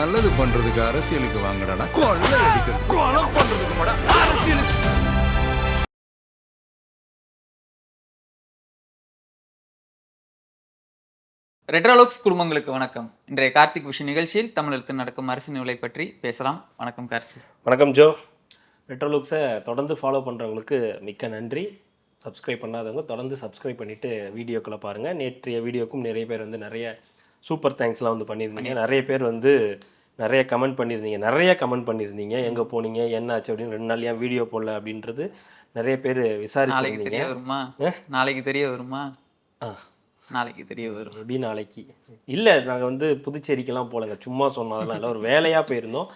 நல்லது பண்றதுக்கு அரசியலுக்கு வாங்கடா, கொள்ளை அடிக்கிறது கொலை பண்றதுக்கு மாடா அரசியலுக்கு. ரெட்ரோலோக்ஸ் குடும்பங்களுக்கு வணக்கம். இன்றைய கார்த்திக் விஷன் நிகழ்ச்சியில் தமிழகத்தில் நடக்கும் அரசு நிலை பற்றி பேசலாம். வணக்கம் கார்த்திக். வணக்கம் ஜோ. ரெட்ரோலுக்ஸை தொடர்ந்து ஃபாலோ பண்ணுறவங்களுக்கு மிக்க நன்றி. சப்ஸ்கிரைப் பண்ணாதவங்க தொடர்ந்து சப்ஸ்கிரைப் பண்ணிவிட்டு வீடியோக்களை பாருங்கள். நேற்றைய வீடியோக்கும் நிறைய பேர் வந்து நிறைய சூப்பர் தேங்க்ஸ்லாம் வந்து பண்ணியிருந்தீங்க. நிறைய பேர் வந்து நிறைய கமெண்ட் பண்ணியிருந்தீங்க. எங்கே போனீங்க, என்ன ஆச்சு அப்படின்னு, 2 நாள் ஏன் வீடியோ போடல அப்படின்றது நிறைய பேர் விசாரிச்சிருந்தீங்க. நாளைக்கு தெரிய வருமா? ஆ, நாளைக்கு தெரிய வரும். எப்படி நாளைக்கு இல்லை, நாங்கள் வந்து புதுச்சேரிக்கெல்லாம் போகலங்க, சும்மா சொன்னதெல்லாம் இல்லை, ஒரு வேலையாக போயிருந்தோம்.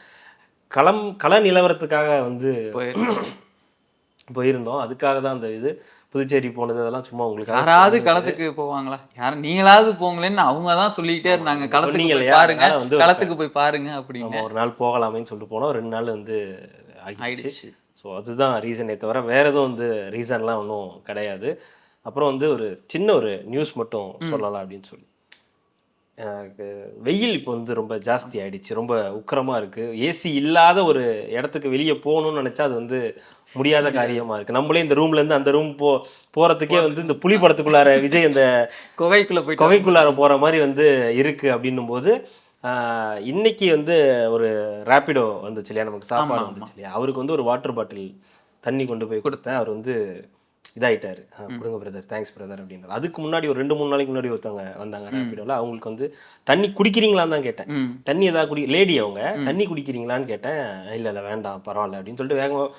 கள நிலவரத்துக்காக வந்து போயிருந்தோம். அதுக்காக தான் அந்த இது புதுச்சேரி போனது, அதெல்லாம் சும்மா உங்களுக்கு. யாராவது களத்துக்கு போவாங்களா? யாரும் நீங்களாவது போங்களேன்னு அவங்க தான் சொல்லிக்கிட்டே இருந்தாங்க. களத்துக்கு போய் பாருங்க, களத்துக்கு போய் பாருங்க அப்படின்னு. ஒரு நாள் போகலாமேன்னு சொல்லிட்டு போனோம். 2 நாள் வந்து ஆயிடுச்சு. ஸோ அதுதான் ரீசனே தவிர வேற எதுவும் வந்து ரீசன்லாம் ஒன்றும் கிடையாது. அப்புறம் வந்து ஒரு சின்ன ஒரு நியூஸ் மட்டும் சொல்லலாம் அப்படின்னு சொல்லி. வெயில் இப்போ வந்து ரொம்ப ஜாஸ்தி ஆயிடுச்சு, ரொம்ப உக்கிரமாக இருக்குது. ஏசி இல்லாத ஒரு இடத்துக்கு வெளியே போகணும்னு நினச்சா அது வந்து முடியாத காரியமாக இருக்குது. நம்மளே இந்த ரூம்லேருந்து அந்த ரூம் போகிறதுக்கே வந்து இந்த புலி படத்துக்குள்ளார விஜய் இந்த குகைக்குள்ளார போகிற மாதிரி வந்து இருக்குது. அப்படின்னும் போது இன்னைக்கு வந்து ஒரு ரேப்பிடோ வந்துச்சு இல்லையா, நமக்கு சாப்பாடு வந்துச்சு இல்லையா, அவருக்கு வந்து ஒரு வாட்டர் பாட்டில் தண்ணி கொண்டு போய் கொடுத்தேன். அவர் வந்து இதாயிட்டாரு. கொடுங்க பிரதர், தேங்க்ஸ் பிரதர் அப்படின்றார். அதுக்கு முன்னாடி ஒரு 2-3 நாளைக்கு முன்னாடி ஒருத்தவங்க வந்தாங்க ரேப்பிடோவில். அவங்களுக்கு வந்து தண்ணி குடிக்கிறீங்களான்னு தான் கேட்டேன். தண்ணி ஏதாவது லேடி அவங்க தண்ணி குடிக்கிறீங்களான்னு கேட்டேன். இல்லை வேண்டாம் பரவாயில்ல அப்படின்னு சொல்லிட்டு வேகமாக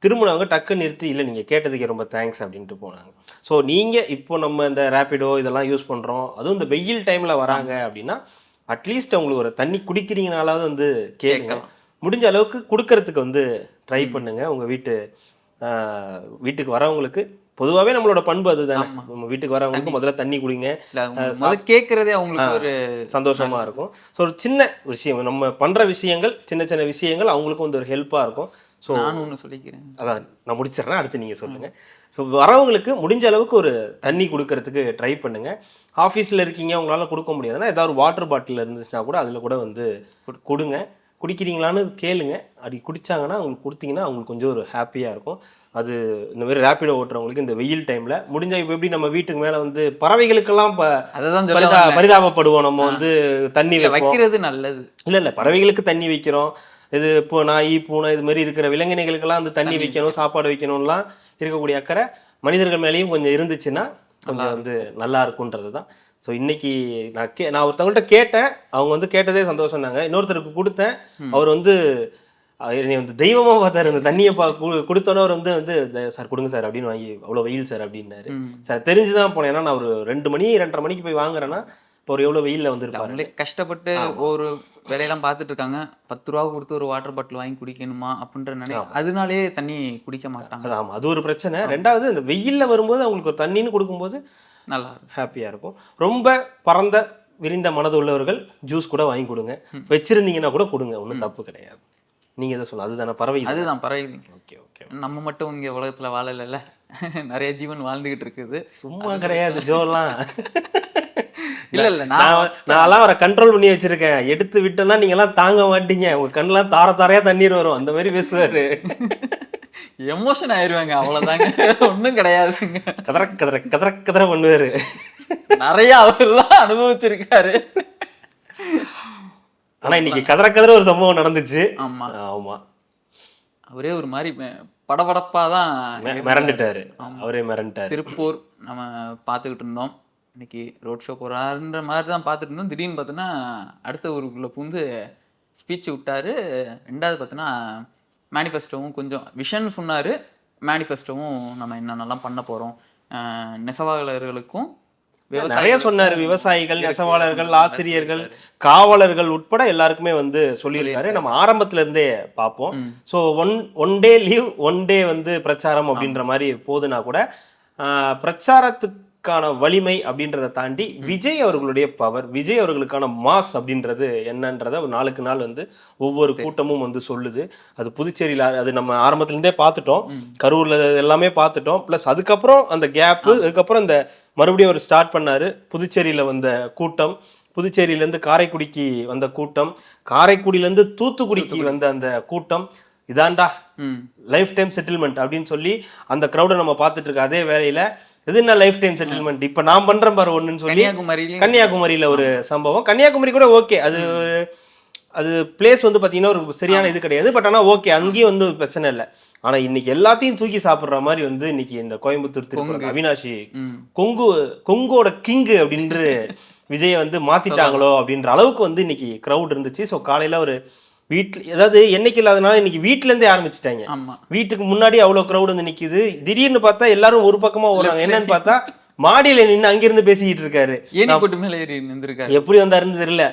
திரும்பினவங்க டக்கு நிறுத்தி, இல்லை நீங்கள் கேட்டதுக்கு ரொம்ப தேங்க்ஸ் அப்படின்ட்டு போனாங்க. ஸோ நீங்கள் இப்போ நம்ம இந்த ரேப்பிடோ இதெல்லாம் யூஸ் பண்ணுறோம், அதுவும் இந்த வெயில் டைமில் வராங்க அப்படின்னா அட்லீஸ்ட் அவங்களுக்கு ஒரு தண்ணி குடிக்கிறீங்கனாலாவது வந்து கேளுங்க. முடிஞ்ச அளவுக்கு கொடுக்கறதுக்கு வந்து ட்ரை பண்ணுங்க. உங்கள் வீட்டுக்கு வரவங்களுக்கு பொதுவாகவே நம்மளோட பண்பு அதுதானே. நம்ம வீட்டுக்கு வரவங்களுக்கு முதல்ல தண்ணி குடிங்க, கேட்கறதே அவங்களுக்கு ஒரு சந்தோஷமா இருக்கும். ஸோ ஒரு சின்ன விஷயம், நம்ம பண்ற விஷயங்கள், சின்ன சின்ன விஷயங்கள் அவங்களுக்கும் வந்து ஒரு ஹெல்ப்பா இருக்கும். ஸோ நான் ஒன்று சொல்லிக்கிறேன், அதான் நான் முடிச்சிடறேன், அடுத்து நீங்கள் சொல்லுங்கள். ஸோ வரவங்களுக்கு முடிஞ்ச அளவுக்கு ஒரு தண்ணி கொடுக்கறதுக்கு ட்ரை பண்ணுங்க. ஆஃபீஸில் இருக்கீங்க, உங்களால் கொடுக்க முடியாதுன்னா ஏதாவது ஒரு வாட்டர் பாட்டில் இருந்துச்சுன்னா கூட அதில் கூட வந்து கொடுங்க. குடிக்கிறீங்களான்னு கேளுங்க. அப்படி குடித்தாங்கன்னா அவங்களுக்கு கொடுத்தீங்கன்னா அவங்களுக்கு கொஞ்சம் ஒரு ஹாப்பியாக இருக்கும். அது இந்த மாதிரி ரேப்பிடோ ஓட்டுறவங்களுக்கு இந்த வெயில் டைமில் முடிஞ்சால் இப்போ எப்படி நம்ம வீட்டுக்கு மேலே வந்து பறவைகளுக்கெல்லாம் பரிதாபப்படுவோம், நம்ம வந்து தண்ணி வைக்கிறது நல்லது. இல்லை பறவைகளுக்கு தண்ணி வைக்கிறோம். இது இப்போ நாய் பூனை இது மாதிரி இருக்கிற விலங்கினங்களுக்கெல்லாம் அந்த தண்ணி வைக்கணும், சாப்பாடு வைக்கணும்லாம் இருக்கக்கூடிய அக்கறை மனிதர்கள் மேலேயும் கொஞ்சம் இருந்துச்சுன்னா கொஞ்சம் வந்து நல்லா இருக்குன்றது தான். ஸோ இன்னைக்கு நான் ஒருத்தவங்கள்ட்ட கேட்டேன், அவங்க வந்து கேட்டதே சந்தோஷம்னாங்க. இன்னொருத்தருக்கு கொடுத்தேன், அவர் வந்து என்னை வந்து தெய்வமாக பார்த்தாரு. அந்த தண்ணியை கொடுத்தோன்னே அவர் வந்து சார் கொடுங்க சார் அப்படின்னு வாங்கி, அவ்வளோ வெயில் சார் அப்படின்னாரு. சார் தெரிஞ்சுதான் போனேன், ஏன்னா நான் ஒரு 2 மணி 2:30 மணிக்கு போய் வாங்குறேன்னா இப்போ ஒரு எவ்வளோ வெயிலில் வந்துருப்பாரு. கஷ்டப்பட்டு ஒரு வேலையெல்லாம் பார்த்துட்டு இருக்காங்க. 10 ரூபா கொடுத்து ஒரு வாட்டர் பாட்டில் வாங்கி குடிக்கணுமா அப்படின்ற அதனாலேயே தண்ணி குடிக்க மாட்டாங்க. ஆமாம், அது ஒரு பிரச்சனை. ரெண்டாவது இந்த வெயிலில் வரும்போது அவங்களுக்கு ஒரு தண்ணின்னு கொடுக்கும்போது நல்லா ஹாப்பியாக இருக்கும். ரொம்ப பரந்த விரிந்த மனது உள்ளவர்கள் ஜூஸ் கூட வாங்கி கொடுங்க, வச்சிருந்தீங்கன்னா கூட கொடுங்க, ஒன்றும் தப்பு கிடையாது. நீங்கள் எதை சொல்லலாம், அதுதானே பறவை, அதுதான் பறவை. ஓகே ஓகே, நம்ம மட்டும் இங்கே உலகத்தில் வாழலைல்ல, நிறைய ஜீவன் வாழ்ந்துகிட்டு இருக்குது. சும்மா கிடையாது ஜோலாம். இல்ல நான்லாம் அவரை கண்ட்ரோல் பண்ணி வச்சிருக்கேன். எடுத்து விட்டோம்னா நீங்கெல்லாம் தாங்க மாட்டீங்க, உங்க கண்ணெல்லாம் தாரையா தண்ணீர் வரும், அந்த மாதிரி பேசுவாரு. எமோஷன் ஆயிருவாங்க, அவ்வளவுதாங்க, ஒன்றும் கிடையாதுங்க. கதற பண்ணுவாரு. நிறைய அவர்தான் அனுபவிச்சிருக்காரு. ஆனா இன்னைக்கு கதற ஒரு சம்பவம் நடந்துச்சு. ஆமா ஆமா, அவரே ஒரு மாதிரி படபடப்பாதான் மிரண்டுட்டாரு. அவரே மிரண்டாரு. திருப்பூர் நம்ம பார்த்துக்கிட்டு இருந்தோம். இன்னைக்கு ரோட் ஷோ போறாருன்ற மாதிரி தான் பார்த்துட்டு இருந்தோம். திடீர்னு பார்த்தோன்னா அடுத்த ஊருக்குள்ள பூந்து ஸ்பீச் விட்டாரு. 2வது பார்த்தோன்னா மேனிஃபெஸ்டோவும் கொஞ்சம் விஷன் சொன்னார். மேனிஃபெஸ்டோவும் நம்ம என்னென்னலாம் பண்ண போகிறோம், நெசவாளர்களுக்கும் நிறைய சொன்னார். விவசாயிகள், நெசவாளர்கள், ஆசிரியர்கள், காவலர்கள் உட்பட எல்லாருக்குமே வந்து சொல்லியிருக்காரு. நம்ம ஆரம்பத்துல இருந்தே பார்ப்போம். ஸோ ஒன் டே லீவ், 1 டே வந்து பிரச்சாரம் அப்படின்ற மாதிரி போதுனா கூட பிரச்சாரத்துக்கான வலிமை அப்படின்றத தாண்டி விஜய் அவர்களுடைய பவர், விஜய் அவர்களுக்கான மாஸ் அப்படின்றது என்னன்றத நாளுக்கு நாள் வந்து ஒவ்வொரு கூட்டமும் வந்து சொல்லுது. அது புதுச்சேரியில் அது நம்ம ஆரம்பத்துலேருந்தே பார்த்துட்டோம், கரூரில் எல்லாமே பார்த்துட்டோம். ப்ளஸ் அதுக்கப்புறம் அந்த கேப்பு, அதுக்கப்புறம் இந்த மறுபடியும் அவர் ஸ்டார்ட் பண்ணாரு. புதுச்சேரியில் வந்த கூட்டம், புதுச்சேரியிலேருந்து காரைக்குடிக்கு வந்த கூட்டம், காரைக்குடியிலேருந்து தூத்துக்குடிக்கு வந்த அந்த கூட்டம், இதாண்டா லைஃப் டைம் செட்டில்மெண்ட் அப்படின்னு சொல்லி அந்த க்ரௌடை நம்ம பார்த்துட்டு இருக்க அதே வேலையில இது என்ன லைஃப் டைம் செட்டில்மெண்ட் இப்போ நான் பண்றேன் பாரு ஒன்றுன்னு சொல்லி கன்னியாகுமரியில ஒரு சம்பவம். கன்னியாகுமரி கூட ஓகே, அது பிளேஸ் வந்து பார்த்தீங்கன்னா ஒரு சரியான இது கிடையாது. பட் ஆனால் ஓகே, அங்கேயும் வந்து பிரச்சனை இல்லை. ஆனா இன்னைக்கு எல்லாத்தையும் தூக்கி சாப்பிட்ற மாதிரி வந்து இன்னைக்கு இந்த கோயம்புத்தூர் திருப்பூர் அவினாஷி கொங்கோட கிங்கு அப்படின்ற விஜயை வந்து மாத்திட்டாங்களோ அப்படின்ற அளவுக்கு வந்து இன்னைக்கு க்ரௌட் இருந்துச்சு. ஸோ காலையில ஒரு வீட்டில் ஏதாவது என்னைக்கு இல்லாதனால இன்னைக்கு வீட்டுல இருந்தே ஆரம்பிச்சுட்டாங்க. வீட்டுக்கு முன்னாடி அவ்வளவு க்ரௌட் வந்து நிக்குது. திடீர்னு பார்த்தா எல்லாரும் ஒரு பக்கமா ஓடுறாங்க. என்னன்னு பார்த்தா மாடியில நின்று அங்கிருந்து பேசிக்கிட்டு இருக்காரு. எப்படி வந்தாருன்னு தெரியல.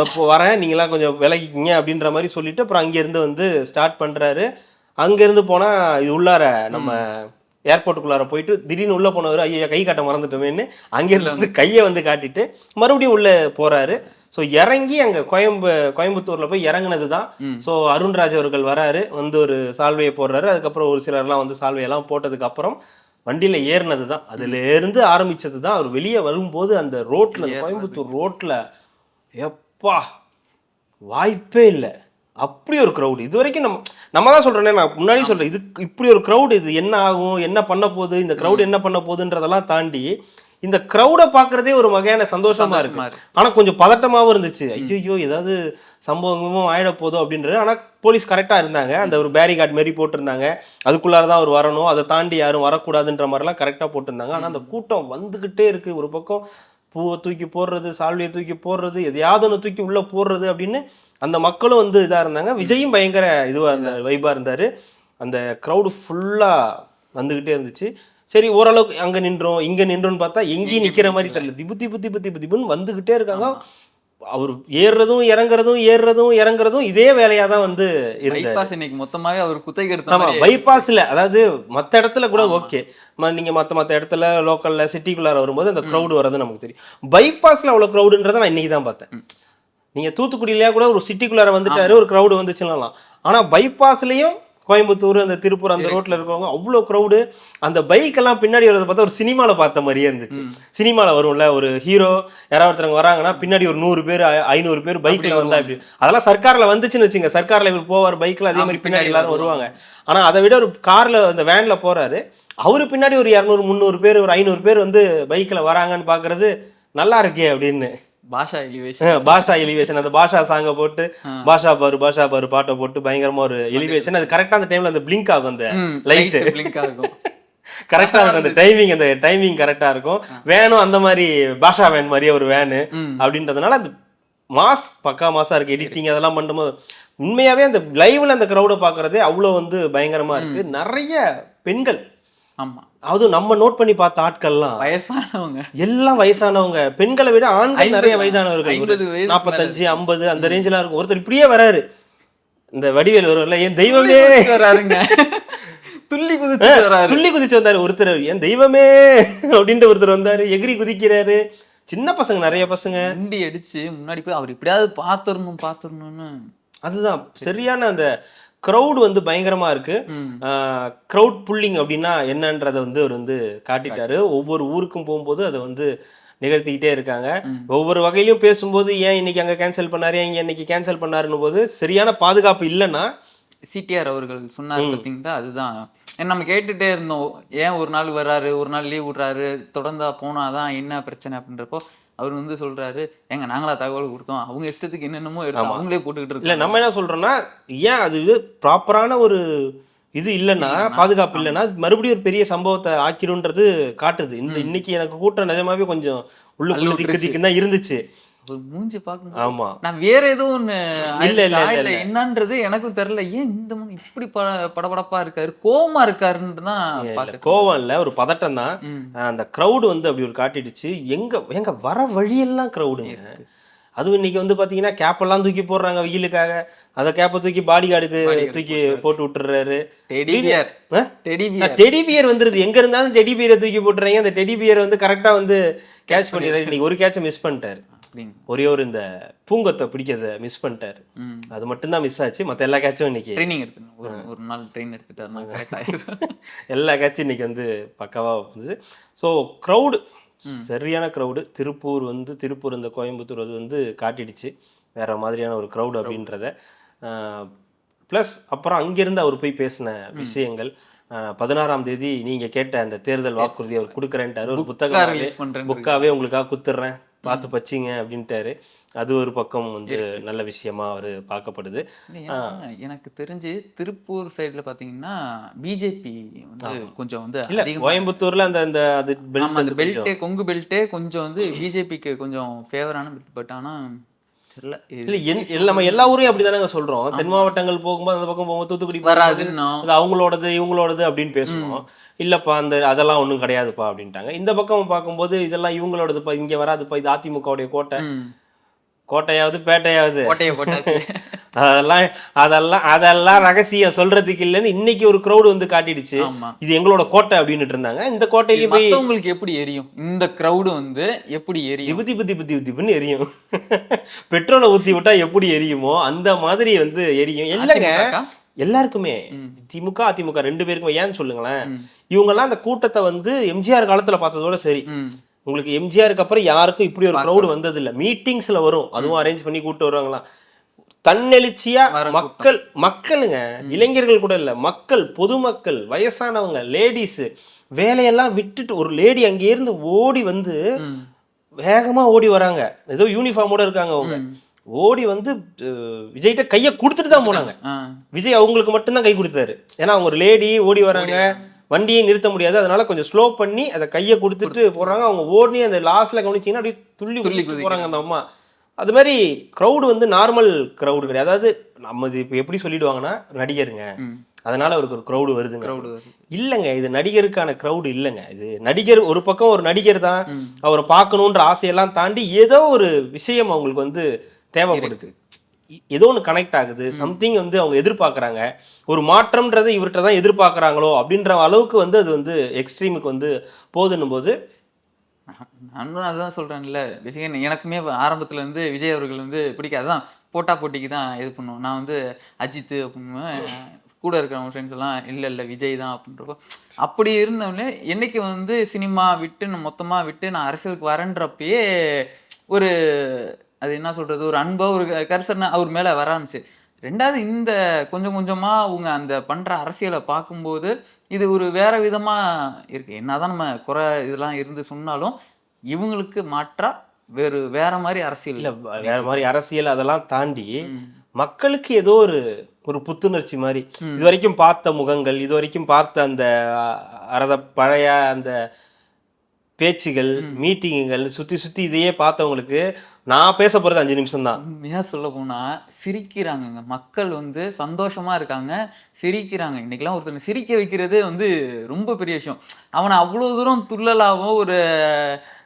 இப்போ வரேன், நீங்களாம் கொஞ்சம் விலகிக்கிங்க அப்படின்ற மாதிரி சொல்லிட்டு அப்புறம் அங்கிருந்து வந்து ஸ்டார்ட் பண்றாரு. அங்கிருந்து போனா இது உள்ளார நம்ம ஏர்போர்ட்டுக்குள்ளார போயிட்டு திடீர்னு உள்ள போனவர் ஐயா கை காட்ட மறந்துட்டோமேன்னு அங்கிருந்து வந்து கையை வந்து காட்டிட்டு மறுபடியும் உள்ள போறாரு. ஸோ இறங்கி அங்கே கோயம்புத்தூர்ல போய் இறங்குனது தான். ஸோ அருண்ராஜ் அவர்கள் வராரு, வந்து ஒரு சால்வையை போடுறாரு. அதுக்கப்புறம் ஒரு சிலர்லாம் வந்து சால்வையெல்லாம் போட்டதுக்கு அப்புறம் வண்டியில ஏறினது தான். அதுல இருந்து ஆரம்பிச்சது தான். அவர் வெளியே வரும்போது அந்த ரோட்ல, அந்த கோயம்புத்தூர் ரோட்ல எப்பா வாய்ப்பே இல்லை, அப்படி ஒரு க்ரௌடு. இது வரைக்கும் நம்ம தான் சொல்றேன், நான் முன்னாடி சொல்றேன், இது இப்படி ஒரு க்ரௌடு, இது என்ன ஆகும், என்ன பண்ண போகுது, இந்த க்ரௌடு என்ன பண்ண போகுதுன்றதெல்லாம் தாண்டி இந்த க்ரௌடை பார்க்கறதே ஒரு வகையான சந்தோஷமா இருக்கு. ஆனா கொஞ்சம் பதட்டமாவும் இருந்துச்சு. ஐயோ ஏதாவது சம்பவமும் ஆயிட போதும் அப்படின்றது. ஆனா போலீஸ் கரெக்டா இருந்தாங்க. அந்த ஒரு பேரிகார்டு மாரி போட்டிருந்தாங்க, அதுக்குள்ளாரதான் அவர் வரணும், அதை தாண்டி யாரும் வரக்கூடாதுன்ற மாதிரிலாம் கரெக்டா போட்டிருந்தாங்க. ஆனா அந்த கூட்டம் வந்துகிட்டே இருக்கு. ஒரு பக்கம் பூவை தூக்கி போடுறது, சால்வையை தூக்கி போடுறது, எதையாவது ஒன்று தூக்கி உள்ள போடுறது அப்படின்னு அந்த மக்களும் வந்து இதா இருந்தாங்க. விஜயும் பயங்கர இதுவா இருந்தார், வைபா இருந்தாரு. அந்த க்ரௌடு ஃபுல்லா வந்துகிட்டே இருந்துச்சு. சரி ஓரளவுக்கு அங்க நின்றோம் இங்க நின்றோம்னு பார்த்தா எங்கேயும் நிக்கிற மாதிரி தெரியல. திபுன்னு வந்துகிட்டே இருக்காங்க. அவர் ஏறுறதும் இறங்குறதும் இதே வேலையா தான் வந்து இருந்தாரு. மொத்தமாவே அவர் குத்தகை எடுத்த. ஆமா, பைபாஸ்ல, அதாவது மற்ற இடத்துல கூட ஓகே, நீங்க மற்ற இடத்துல லோக்கல்ல சிட்டிக்குள்ளார வரும்போது அந்த க்ரௌடு வர்றது நமக்கு தெரியும். பைபாஸ்ல அவ்வளவு க்ரௌடுன்றதை நான் இன்னைக்கு தான் பார்த்தேன். நீங்க தூத்துக்குடியிலேயே கூட ஒரு சிட்டிக்குள்ளார வந்துட்டாரு, ஒரு க்ரௌடு வந்துச்சுலாம். ஆனா பைபாஸ்லயும் கோயம்புத்தூர் அந்த திருப்பூர் அந்த ரோட்ல இருக்கிறவங்க அவ்வளோ க்ரௌடு. அந்த பைக்கெல்லாம் பின்னாடி வரதை பார்த்தா ஒரு சினிமாவில் பார்த்த மாதிரியே இருந்துச்சு. சினிமாவில் வரும்ல, ஒரு ஹீரோ யாராவது ஒருத்தவங்க வராங்கன்னா பின்னாடி ஒரு 100 பேர் 500 பேர் பைக்கில் வந்தா இப்படி. அதெல்லாம் சர்க்காரில் வந்துச்சுன்னு வச்சுங்க, சர்க்காரில் இவர் போவார் பைக்கில், அதே மாதிரி பின்னாடி எல்லாரும் வருவாங்க. ஆனால் அதை விட ஒரு காரில் அந்த வேனில் போறாரு, அவரு பின்னாடி ஒரு 200 300 பேர் ஒரு 500 பேர் வந்து பைக்கில் வராங்கன்னு பார்க்கறது நல்லா இருக்கே அப்படின்னு. பாஷா எலிவேஷன் அந்த பாஷா சாங்கை போட்டு பாஷா பாரு பாட்டை போட்டு பயங்கரமா ஒரு எலிவேஷன். அது கரெக்டா அந்த டைம்ல அந்த பிளிங்க் ஆகும், அந்த லைட் கரெக்டா இருக்கும், அந்த டைமிங் கரெக்டா இருக்கும். வேனும் அந்த மாதிரி பாஷா வேன் மாதிரியே ஒரு வேனு அப்படின்றதுனால அந்த மாஸ் பக்கா மாசா இருக்கு. எடிட்டிங் அதெல்லாம் பண்ணும்போது உண்மையாவே அந்த லைவ்ல அந்த க்ரௌடை பாக்குறதே அவ்வளவு வந்து பயங்கரமா இருக்கு. நிறைய பெண்கள், ஆமா, அதுவும் நம்ம நோட் பண்ணி பார்த்த ஆட்கள்லாம் வயசானவங்க, எல்லாம் வயசானவங்க. பெண்களை விட ஆண்கள் நிறைய வயதானவர்கள், 45 50 அந்த ரேஞ்சிலாம் இருக்கும். ஒருத்தர் இப்படியே வராரு, இந்த வடிவேல் வருவார்ல, என் தெய்வமே வராருங்க, துள்ளி குதிச்சு வந்தாரு ஒருத்தர், என் தெய்வமே அப்படின்ட்டு ஒருத்தர் வந்தாரு, எகிரி குதிக்கிறாரு. சின்ன பசங்க, நிறைய பசங்க வண்டி அடிச்சு முன்னாடி போய் அவர் எப்படியாவது பாத்துரணும்னு. அதுதான் சரியான அந்த க்ரௌட் வந்து பயங்கரமா இருக்கு. க்ரௌட் புல்லிங் அப்படின்னா என்னன்றதை வந்து அவர் வந்து காட்டிட்டாரு. ஒவ்வொரு ஊருக்கும் போகும்போது அதை வந்து நிகழ்த்திக்கிட்டே இருக்காங்க. ஒவ்வொரு வகையிலும் பேசும்போது ஏன் இன்னைக்கு அங்க கேன்சல் பண்ணாரு, இங்க இன்னைக்கு கேன்சல் பண்ணாருன்னு போது சரியான பாதுகாப்பு இல்லைன்னா சிடிஆர் அவர்கள் சொன்னார் பார்த்தீங்கன்னா, அதுதான் நம்ம கேட்டுட்டே இருந்தோம். ஏன் ஒரு நாள் வர்றாரு, ஒரு நாள் லீவ் விடுறாரு, தொடர்ந்தா போனாதான் என்ன பிரச்சனை அப்படின்றப்போ அவர் வந்து சொல்றாரு, எங்க நாங்களா தகவல் கொடுத்தோம், அவங்க இஷ்டத்துக்கு என்னென்னமோ எடுத்து அவங்களே போட்டுக்கிட்டு இருக்கு. இல்ல நம்ம என்ன சொல்றோம்னா, ஏன் அது ப்ராப்பரான ஒரு இது இல்லைன்னா, பாதுகாப்பு இல்லைன்னா மறுபடியும் ஒரு பெரிய சம்பவத்தை ஆக்கிருன்றது காட்டுது. இன்னைக்கு எனக்கு கூட்டம் நிஜமாவே கொஞ்சம் உள்ளுக்குள்ள திக்கு தான் இருந்துச்சு. மூஞ்சி பார்க்கணும். ஆமா, நான் வேற ஏதோ ஒண்ணு இல்ல என்னன்றது எனக்கும் தெரியல. ஏன் இந்த இப்படி படபடப்பா இருக்காரு, கோவமா இருக்காருன்னு தான். கோவம் இல்ல, ஒரு பதட்டம் தான். அந்த கிரௌடு வந்து அப்படி ஒரு காட்டிடுச்சு. எங்க வர வழியெல்லாம் கிரௌடுங்க. அதுவும் இன்னைக்கு வந்து பாத்தீங்கன்னா கேப்பெல்லாம் தூக்கி போடுறாங்க வெயிலுக்காக. அந்த கேப்பை தூக்கி பாடி கார்டுக்கு தூக்கி போட்டு விட்டுறாரு. டெடி பியர் வந்துருது, எங்க இருந்தாலும் டெடி பியரை தூக்கி போட்டுறாங்க. அந்த டெடி பியர் வந்து கரெக்டா வந்து கேட்ச் பண்ணிடுறாரு. இன்னைக்கு ஒரு கேட்சை மிஸ் பண்ணிட்டாரு, ஒரே ஒரு இந்த பூங்கொத்தை பிடிக்கிறத மிஸ் பண்ணிட்டாரு. அது மட்டும் தான் மிஸ் ஆச்சு. மற்ற எல்லா கேட்சும் இன்னைக்கு ட்ரைனிங் எடுத்து ஒரு நாள் ட்ரெயின் எடுத்துட்டாரு, எல்லா கேட்சும் இன்னைக்கு வந்து பக்காவா இருந்தது. ஸோ க்ரௌடு சரியான க்ரௌடு. திருப்பூர் இந்த கோயம்புத்தூர் அது வந்து காட்டிடுச்சு வேற மாதிரியான ஒரு க்ரௌடு அப்படின்றத. ப்ளஸ் அப்புறம் அங்கேருந்து அவர் போய் பேசின விஷயங்கள், 16ஆம் தேதி நீங்க கேட்ட அந்த தேர்தல் வாக்குறுதி அவர் கொடுக்குறேன்ட்டாரு. ஒரு புக்காவே உங்களுக்காக குத்துடுறேன், பார்த்து பச்சிங்க அப்படின்ட்டாரு. அது ஒரு பக்கம் வந்து நல்ல விஷயமா அவர் பார்க்கப்படுது. எனக்கு தெரிஞ்சு திருப்பூர் சைடில் பார்த்தீங்கன்னா பிஜேபி வந்து கொஞ்சம் வந்து இல்ல, கோயம்புத்தூர்ல அந்த அது பெல்ட்டே கொங்கு பெல்ட்டே கொஞ்சம் வந்து பிஜேபிக்கு கொஞ்சம் ஃபேவரான பெல்ட். பட் ஆனால் தெரியல, இல்ல நம்ம எல்லா ஊரையும் அப்படிதானங்க சொல்றோம். தென் மாவட்டங்கள் போகும்போது அந்த பக்கம் போகும்போது தூத்துக்குடி வராதுன்னு அது அவங்களோடது இவங்களோடது அப்படின்னு பேசணும். இல்லப்பா அதெல்லாம் ஒன்றும் கிடையாதுப்பா அப்படின்ட்டாங்க. இந்த பக்கம் பார்க்கும்போது இதெல்லாம் இவங்களோடதுப்பா, இங்க வராதுப்பா, இது அதிமுகவுடைய கோட்டையாவது பேட்டையாவது அதெல்லாம் ரகசியம் சொல்றதுக்கு இல்லைன்னு இன்னைக்கு ஒரு க்ரௌடு வந்து காட்டிடுச்சு. இது எங்களோட கோட்டை அப்படின்னுட்டு இருந்தாங்க. இந்த கோட்டையிலயும் போய் உங்களுக்கு எப்படி எரியும் இந்த க்ரௌடு வந்து எப்படி எரியும், திபுன்னு எரியும். பெட்ரோலை ஊத்தி விட்டா எப்படி எரியுமோ அந்த மாதிரி வந்து எரியும். இல்லைங்க, எல்லாருக்குமே திமுக அதிமுக 2 பேருக்குமே. ஏன்னு சொல்லுங்களேன், இவங்கெல்லாம் அந்த கூட்டத்தை வந்து எம்ஜிஆர் காலத்துல பார்த்ததோட சரி. உங்களுக்கு எம்ஜிஆருக்கு அப்புறம் யாருக்கும் இப்படி ஒரு க்ரௌடு வந்தது இல்லை. மீட்டிங்ஸ்ல வரும், அதுவும் அரேஞ்ச் பண்ணி கூப்பிட்டு வருவாங்களாம். தன்னெழுச்சியா மக்களுங்க, இளைஞர்கள் கூட இல்ல, மக்கள், பொதுமக்கள், வயசானவங்க, லேடிஸ் வேலையெல்லாம் விட்டுட்டு ஒரு லேடி அங்கே இருந்து ஓடி வந்து வேகமா ஓடி வராங்க. ஏதோ யூனிஃபார்மோட இருக்காங்க அவங்க. ஓடி வந்து விஜய்கிட்ட கையை கொடுத்துட்டு தான் போனாங்க. விஜய் அவங்களுக்கு மட்டும்தான் கை கொடுத்தாரு. ஏன்னா அவங்க ஒரு லேடி ஓடி வராங்க, வண்டியை நிறுத்த முடியாது, அதனால கொஞ்சம் ஸ்லோ பண்ணி அதை கையை கொடுத்துட்டு போறாங்க. அவங்க ஓடி அந்த லாஸ்ட்ல கவனிச்சிங்கன்னா அப்படியே துள்ளி போறாங்க அந்த அம்மா. அது மாதிரி க்ரௌடு வந்து நார்மல் க்ரௌடு கிடையாது. அதாவது நம்ம இது இப்போ எப்படி சொல்லிடுவாங்கன்னா, நடிகருங்க அதனால அவருக்கு ஒரு க்ரௌடு வருதுங்க. இல்லைங்க, இது நடிகருக்கான க்ரௌடு இல்லைங்க. இது நடிகர் ஒரு பக்கம் ஒரு நடிகர் தான், அவரை பார்க்கணுன்ற ஆசையெல்லாம் தாண்டி ஏதோ ஒரு விஷயம் அவங்களுக்கு வந்து தேவைப்படுது, ஏதோ ஒன்று கனெக்ட் ஆகுது, சம்திங் வந்து அவங்க எதிர்பார்க்குறாங்க. ஒரு மாற்றம்ன்றதை இவர்கிட்ட தான் எதிர்பார்க்குறாங்களோ அப்படின்ற அளவுக்கு வந்து அது வந்து எக்ஸ்ட்ரீமுக்கு வந்து போதுன்னும் போது நானும் அதுதான் சொல்கிறேன்ல. விஜய் எனக்குமே ஆரம்பத்தில் இருந்து விஜய் அவர்கள் வந்து பிடிக்காது தான். போட்டிக்கு தான் இது பண்ணுவோம். நான் வந்து அஜித் அப்படின்னு கூட இருக்கிறவங்க ஃப்ரெண்ட்ஸ் எல்லாம் இல்லை விஜய் தான் அப்படின்றப்போ, அப்படி இருந்தவொடனே என்னைக்கு வந்து சினிமா விட்டு நான் மொத்தமாக விட்டு நான் அரசியலுக்கு வரேன்றப்பயே ஒரு அது என்ன சொல்கிறது, ஒரு அன்போ ஒரு கரிசனை அவர் மேலே வர ஆரம்பிச்சு. 2வது இந்த கொஞ்சம் கொஞ்சமாக அவங்க அந்த பண்ணுற அரசியலை பார்க்கும்போது இது ஒரு வேற விதமாக இருக்குது. என்னதான் நம்ம குறை இதெல்லாம் இருந்து சொன்னாலும் இவங்களுக்கு மாற்றா வேற மாதிரி அரசியல் இல்லை, வேற மாதிரி அரசியல் அதெல்லாம் தாண்டி மக்களுக்கு ஏதோ ஒரு புத்துணர்ச்சி மாதிரி. இது வரைக்கும் பார்த்த முகங்கள், இது வரைக்கும் பார்த்த அந்த பழைய அந்த பேச்சுகள், மீட்டிங்குகள், சுற்றி இதையே பார்த்தவங்களுக்கு நான் பேச போகிறது 5 நிமிஷம் தான். உண்மையாக சொல்ல போனால் சிரிக்கிறாங்க மக்கள், வந்து சந்தோஷமாக இருக்காங்க, சிரிக்கிறாங்க. இன்றைக்கெலாம் ஒருத்தர் சிரிக்க வைக்கிறதே வந்து ரொம்ப பெரிய விஷயம். அவனை அவ்வளோ தூரம் துள்ளலாகவும் ஒரு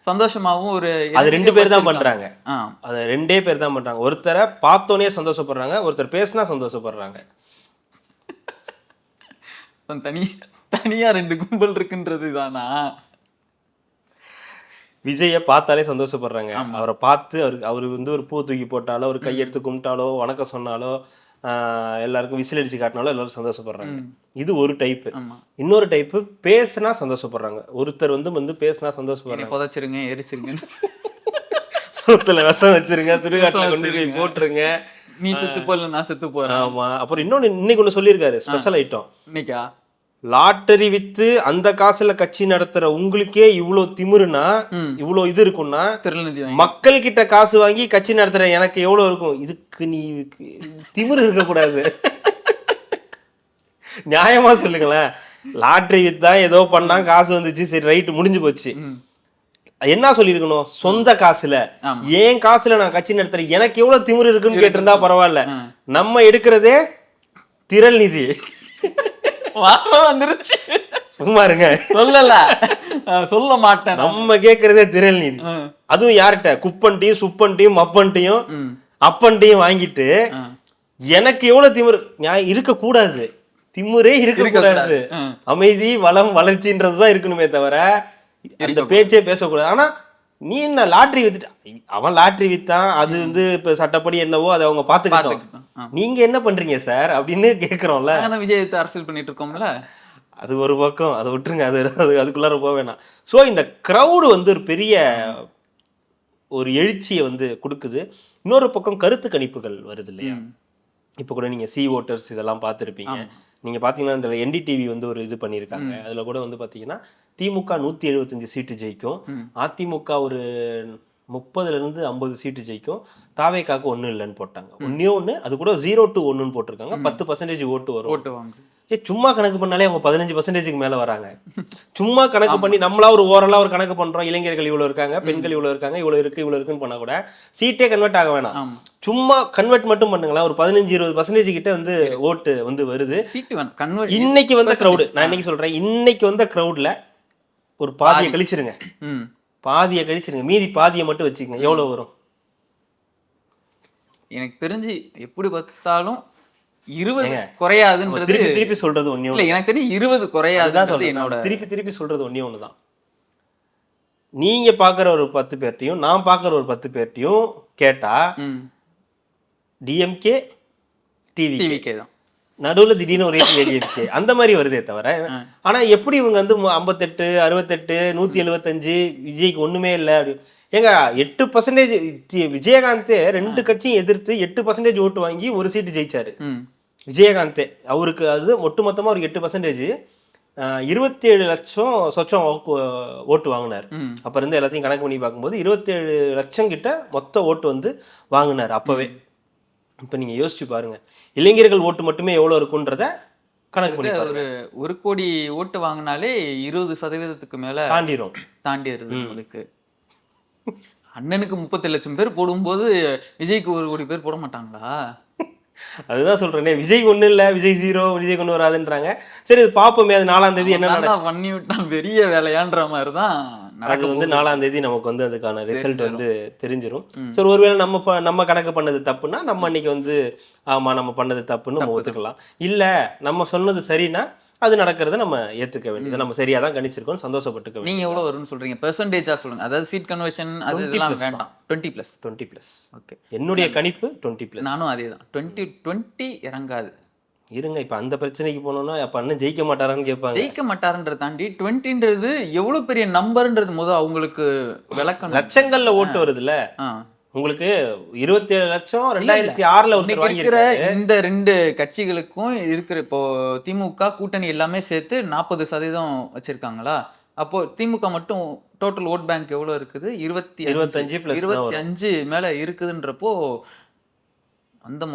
சந்தோஷமாகவும் ஒரு அது 2 பேர் தான் பண்ணுறாங்க. அது 2 பேர் தான் பண்ணுறாங்க. ஒருத்தரை பார்த்தோன்னே சந்தோஷப்படுறாங்க, ஒருத்தர் பேசினா சந்தோஷப்படுறாங்க. தனியாக 2 கும்பல் இருக்குன்றது தானா? விஜயை பார்த்தாலே சந்தோஷப்படுறாங்க. அவரை பார்த்து அவர் வந்து ஒரு பூ தூக்கி போட்டாலோ, ஒரு கையெடுத்து கும்பிட்டாலோ, வணக்கம் சொன்னாலோ, எல்லாருக்கும் விசில் அடிச்சு காட்டினாலும் எல்லாரும் சந்தோஷப்படுறாங்க. இது ஒரு டைப்பு. இன்னொரு டைப்பு பேசினா சந்தோஷப்படுறாங்க. ஒருத்தர் வந்து பேசினா சந்தோஷப்படுறாங்க. புதைச்சிருங்க, எரிச்சிருங்க, சோத்துல விஷம் வச்சிருங்க, சுடுகாட்டில் கொண்டு போய் போட்டுருங்க, நீ செத்து போல நான் செத்து போறேன். ஆமா. அப்புறம் இன்னொன்னு இன்னைக்கு ஒண்ணு சொல்லியிருக்காரு, ஸ்பெஷல் ஐட்டம். இன்னைக்கா லாட்டரி வித்து அந்த காசுல கட்சி நடத்துற உங்களுக்கே இவ்வளவு திமிருனா, இவ்வளவு இது இருக்கும்னா, மக்கள் கிட்ட காசு வாங்கி கட்சி நடத்துற எனக்கு எவ்வளவு இருக்கும்? இதுக்கு நீ திமிரு இருக்க கூடாது. நியாயமா சொல்லுங்களேன். லாட்டரி வித்தா ஏதோ பண்ணா காசு வந்துச்சு, சரி ரைட்டு முடிஞ்சு போச்சு. என்ன சொல்லிருக்கணும்? சொந்த காசுல ஏன் காசுல நான் கட்சி நடத்துறேன், எனக்கு எவ்வளவு திமிரு இருக்குன்னு கேட்டிருந்தா பரவாயில்ல. நம்ம எடுக்கிறதே திரள் நிதி. வந்துருச்சு, சும்மா இருங்க, சொல்ல மாட்டேன். நம்ம கேக்குறதே திரள் நீதி. அதுவும் யார்கிட்ட? குப்பன்ட்டையும் சுப்பன்ட்டையும் மப்பன்ட்டையும் அப்பன்ட்டையும் வாங்கிட்டு எனக்கு எவ்வளவு திமிரு இருக்க கூடாது, திமுறே இருக்க கூடாது. அமைதி, வளம், வளர்ச்சின்றதுதான் இருக்கணுமே தவிர அந்த பேச்சே பேசக்கூடாது. ஆனா நீ என்ன லாட்டரி வித்துட்ட, அவன் லாட்டரி வித்தான், அது வந்து இப்ப சட்டப்படி என்னவோ அதை அவங்க பாத்துக்கிட்டோம். நீங்க என்ன பண்றீங்க சார் அப்படின்னு கேக்குறோம்ல. விஜய் அரசியல் பண்ணிட்டு இருக்கோம்ல. அது ஒரு பக்கம், அதை விட்டுருங்க, அது அது அதுக்குள்ளார போக வேணாம். ஸோ இந்த க்ரௌடு வந்து ஒரு பெரிய ஒரு எழுச்சியை வந்து கொடுக்குது. இன்னொரு பக்கம் கருத்து கணிப்புகள் வருது இல்லையா? இப்போ கூட நீங்கள் சி ஓட்டர்ஸ் இதெல்லாம் பார்த்துருப்பீங்க. நீங்கள் பார்த்தீங்கன்னா இந்த என்டிடிவி வந்து ஒரு இது பண்ணியிருக்காங்க. அதில் கூட வந்து பார்த்தீங்கன்னா திமுக 175 சீட்டு ஜெயிக்கும், அதிமுக ஒரு 30லேருந்து 50 சீட்டு ஜெயிக்கும், தாவேக்காக்கு ஒன்றும் இல்லைன்னு போட்டாங்க. ஒன்றே ஒன்று, அது கூட 0 to 1ன்னு போட்டிருக்காங்க. 10% ஓட்டு வரும். ஓட்டு வாங்க சும்மா கணக்கு பண்ணாலே அவங்க 15%க்கு மேலே வராங்க. சும்மா கணக்கு பண்ணி நம்மளா ஒரு ஓரளவு ஒரு கணக்கு பண்ணுறோம், இளைஞர்கள் இவ்வளோ இருக்காங்க, பெண்கள் இவ்வளோ இருக்காங்க, இவ்வளோ இருக்குன்னு பண்ணால் கூட சீட்டே கன்வெர்ட் ஆக வேணாம். சும்மா கன்வெர்ட் மட்டும் பண்ணுங்களேன், ஒரு 15-20% கிட்ட வந்து ஓட்டு வந்து வருது. இன்னைக்கு வந்த க்ரௌடு, நான் இன்னைக்கு சொல்கிறேன், இன்னைக்கு வந்த க்ரௌடில் ஒரு பாதியை கழிச்சிருங்க, பாதியை கழிச்சிருங்க, மீதி பாதியை மட்டும் வச்சுக்கோங்க, எவ்வளோ வரும்? எனக்கு தெரிஞ்சு எப்படி பார்த்தாலும் 20 குறையாதுன்றது. திருப்பி சொல்றது ஒண்ணே இல்ல, எனக்கு தெரியும் 20 குறையாதுன்றது என்னோட. திருப்பி சொல்றது ஒண்ணே ஒண்ணுதான். நீங்க பாக்குற ஒரு 10 பேர்ட்டையும் நான் பாக்குற ஒரு 10 பேர்ட்டையும் கேட்டா டிஎம்கே டிவிகே தான், நடுவுல திடீர்னு ஒரு ஏடிஎம்கே அந்த மாதிரி வருதே தவிர. ஆனா எப்படி இவங்க வந்து 58, 68, 175, விஜய்க்கு ஒண்ணுமே இல்லை அப்படி? ஏங்க 8% விஜயகாந்தே 2 கட்சியும் எதிர்த்து 8% ஓட்டு வாங்கி ஒரு சீட்டு ஜெயிச்சாரு விஜயகாந்தே. அவருக்கு அது ஒட்டுமொத்தமா ஒரு 8%, 27 லட்சம் சொச்சம் ஓட்டு வாங்கினார். அப்ப இருந்து எல்லாத்தையும் கணக்கு பண்ணி பார்க்கும்போது 27 லட்சம் கிட்ட மொத்த ஓட்டு வந்து வாங்கினார் அப்பவே. இப்ப நீங்க யோசிச்சு பாருங்க, இளைஞர்கள் ஓட்டு மட்டுமே எவ்வளவு இருக்குன்றத கணக்கு பண்ணி பாருங்க. ஒரு கோடி ஓட்டு வாங்கினாலே 20%க்கு மேல தாண்டிடுது உங்களுக்கு. அண்ணனுக்கு 30 லட்சம் பேர் போடும்போது விஜய்க்கு 1 கோடி பேர் போட மாட்டாங்களா? அதுதான் சொல்றேனே, விஜய் ஒண்ணு இல்ல, விஜய் 0, விஜய் கொண்டு வராதுன்றாங்க. சரி இது பாப்போமே, அது 4ஆம் தேதி என்ன பண்ணி விட்டா பெரிய வேலையான்ற மாதிரிதான். அது வந்து 4ஆம் தேதி நமக்கு வந்து அதுக்கான ரிசல்ட் வந்து தெரிஞ்சிடும். சரி, ஒருவேளை நம்ம கணக்கு பண்ணது தப்புன்னா நம்ம அன்னைக்கு வந்து ஆமா நம்ம பண்ணது தப்புன்னு நம்ம ஒத்துக்கலாம். இல்ல நம்ம சொன்னது சரின்னா அது நடக்கிறத நம்ம ஏத்துக்க வேண்டியது, நம்ம சரியா தான் கணிச்சிருக்கோம், சந்தோஷப்பட்டுக்க வேண்டியது. நீங்க எவ்வளவு வரும்னு சொல்றீங்க? பெர்சன்டேஜா சொல்லுங்க. அதாவது சீட் கன்வர்ஷன் அது இதெல்லாம் வேண்டாம். 20+. ஓகே, என்னுடைய கணிப்பு 20+. நானும் அதேதான். 20 இறங்காது. இருங்க, இப்ப அந்த பிரச்சனைக்கு போனோம்னா அப்ப அண்ணன் ஜெயிக்க மாட்டாரான்னு கேட்பாங்க. ஜெயிக்க மாட்டாருன்றத தாண்டி 20ன்றது எவ்வளவு பெரிய நம்பர்ன்றது முதல் அவங்களுக்கு விளக்கணும். லட்சங்கள்ல ஓட்டு வருதுல்ல உங்களுக்கு. 27 லட்சம் 2006ல ஒருத்தர் வாங்கியிருக்காரு. இந்த 2 கட்சிகளுக்கும் இருக்கிற இப்போ திமுக கூட்டணி எல்லாமே சேர்த்து 40% வச்சிருக்காங்களா? அப்போ திமுக மட்டும் டோட்டல் ஓட் பேங்க் எவ்வளவு இருக்குது? 25 மேல இருக்குதுன்றப்போ அந்த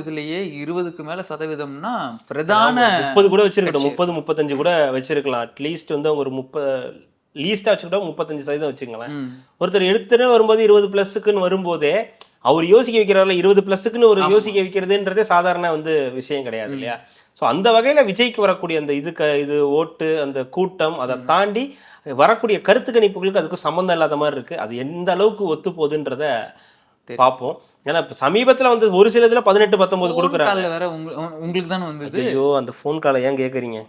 இதுலயே 20க்கு மேல சதவீதம்னா பிரதான 30 கூட வச்சிருக்கட்டும், 30-35 கூட வச்சிருக்கலாம். அட்லீஸ்ட் வந்து அவங்க ஒரு 30 லீஸ்டா வச்சுக்கிட்டா 35% வச்சுங்களேன். ஒருத்தர் எடுத்துனே வரும்போது 20+க்குன்னு வரும்போதே அவர் யோசிக்க வைக்கிறாருல, 20+க்குன்னு ஒரு யோசிக்க வைக்கிறதுன்றதே சாதாரண வந்து விஷயம் கிடையாது இல்லையா? ஸோ அந்த வகையில விஜய்க்கு வரக்கூடிய அந்த இது ஓட்டு, அந்த கூட்டம், அதை தாண்டி வரக்கூடிய கருத்து கணிப்புகளுக்கு அதுக்கு சம்மந்தம் இல்லாத மாதிரி இருக்கு. அது எந்த அளவுக்கு ஒத்து போகுதுன்றத பார்ப்போம். ஏன்னா இப்போ சமீபத்தில் வந்து ஒரு சில இதில் 18-19 கொடுக்குறாங்க. உங்களுக்கு தானே வந்து ஐயோ அந்த ஃபோன் காலை ஏன் கேட்குறீங்க?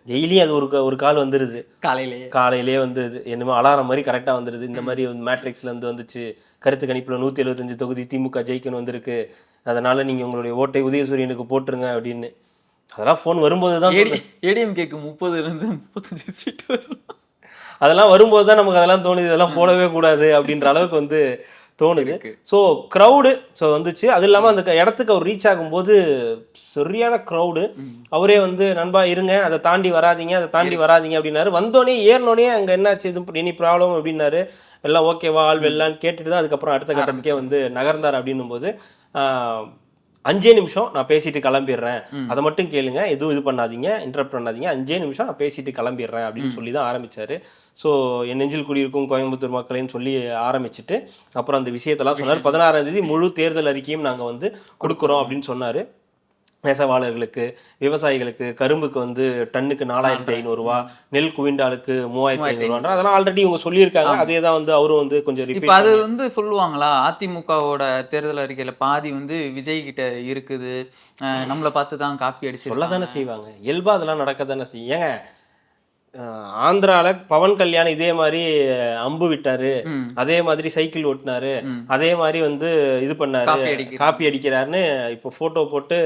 டெய்லியும் அது ஒரு கால் வந்துடுது, காலையிலேயே வந்துடுது, என்னமோ அலாரம் மாதிரி கரெக்டாக வந்துடுது. இந்த மாதிரி மேட்ரிக்ஸ்ல இருந்து வந்துச்சு, கருத்து கணிப்பில் 175 தொகுதி திமுக ஜெயிக்கணும் வந்திருக்கு, அதனால நீங்கள் உங்களுடைய ஓட்டை உதயசூரியனுக்கு போட்டுருங்க அப்படின்னு. அதெல்லாம் ஃபோன் வரும்போது தான், ஏடிஎம்கேக்கு 30-35 சீட்டு வரும். அதெல்லாம் வரும்போது தான் நமக்கு அதெல்லாம் தோணுது, இதெல்லாம் போடவே கூடாது அப்படின்ற அளவுக்கு வந்து தோணுது. ஸோ க்ரௌடு வந்துச்சு. அது இல்லாமல் அந்த இடத்துக்கு அவர் ரீச் ஆகும்போது சரியான க்ரௌடு. அவரே வந்து நண்பா இருங்க, அதை தாண்டி வராதிங்க அப்படின்னாரு. வந்தோடனே ஏறினோடனே அங்கே என்னாச்சு, இது எனி ப்ராப்ளம் அப்படின்னாரு. எல்லாம் ஓகேவா ஆள் வெல்லான்னு கேட்டுட்டு தான் அதுக்கப்புறம் அடுத்த கட்டத்துக்கே வந்து நகர்ந்தார். அப்படின்னும் போது 5 நிமிஷம் நான் பேசிட்டு கிளம்பிடுறேன், அதை மட்டும் கேளுங்க, எதுவும் இது பண்ணாதீங்க, இன்டரப்ட் பண்ணாதீங்க, 5 நிமிஷம் நான் பேசிட்டு கிளம்பிடுறேன் அப்படின்னு சொல்லி தான் ஆரம்பிச்சாரு. ஸோ என் நெஞ்சில் குடியிருக்கும் கோயம்புத்தூர் மக்களேன்னு சொல்லி ஆரம்பிச்சுட்டு அப்புறம் அந்த விஷயத்தெல்லாம் சொன்னார். 16ஆம் தேதி முழு தேர்தல் அறிக்கையும் நாங்கள் வந்து கொடுக்குறோம் அப்படின்னு சொன்னார். நெசவாளர்களுக்கு, விவசாயிகளுக்கு, கரும்புக்கு வந்து டன்னுக்கு 4500 ரூபா, நெல் குவிண்டாலுக்கு 3500 ரூபா, அதெல்லாம் ஆல்ரெடி இவங்க சொல்லியிருக்காங்க. அதே தான் வந்து அவரும் வந்து கொஞ்சம் ரிப்பீட். அது வந்து சொல்லுவாங்களா, அதிமுகவோட தேர்தல் அறிக்கையில பாதி வந்து விஜய் கிட்ட இருக்குது, நம்மளை பார்த்து தான் காப்பி அடிச்சு சொல்ல தானே செய்வாங்க. இயல்பா அதெல்லாம் நடக்க தானே செய்யுங்க. ஆந்திரால பவன் கல்யாண் இதே மாதிரி அம்பு விட்டாரு, அதே மாதிரி சைக்கிள் ஓட்டினாரு, அதே மாதிரி வந்து இது பண்ணாரு, காப்பி அடிக்கிறாருன்னு இப்போ போட்டோ போட்டு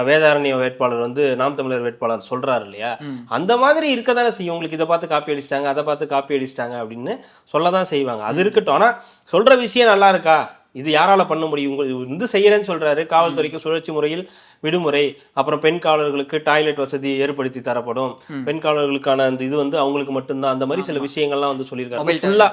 வேதாரண்ய வேட்பாளர் வந்து நாம் தமிழர் வேட்பாளர் சொல்றாரு இல்லையா, அந்த மாதிரி இருக்க தானே செய்யும். உங்களுக்கு இதை பார்த்து காப்பி அடிச்சிட்டாங்க, அதை பார்த்து காப்பி அடிச்சிட்டாங்க அப்படின்னு சொல்ல தான் செய்வாங்க. அது இருக்கட்டும். ஆனால் சொல்ற விஷயம் நல்லா இருக்கா, இது யாரால பண்ண முடியும், உங்களுக்கு வந்து செய்யறேன்னு சொல்றாரு. காவல்துறைக்கு சுழற்சி முறையில் விடுமுறை, அப்புறம் பெண் காவலர்களுக்கு டாய்லெட் வசதி ஏற்படுத்தி தரப்படும், பெண் காவலர்களுக்கான அந்த இது வந்து அவங்களுக்கு மட்டும்தான், அந்த மாதிரி சில விஷயங்கள்லாம் வந்து சொல்லியிருக்காங்க. ஃபுல்லா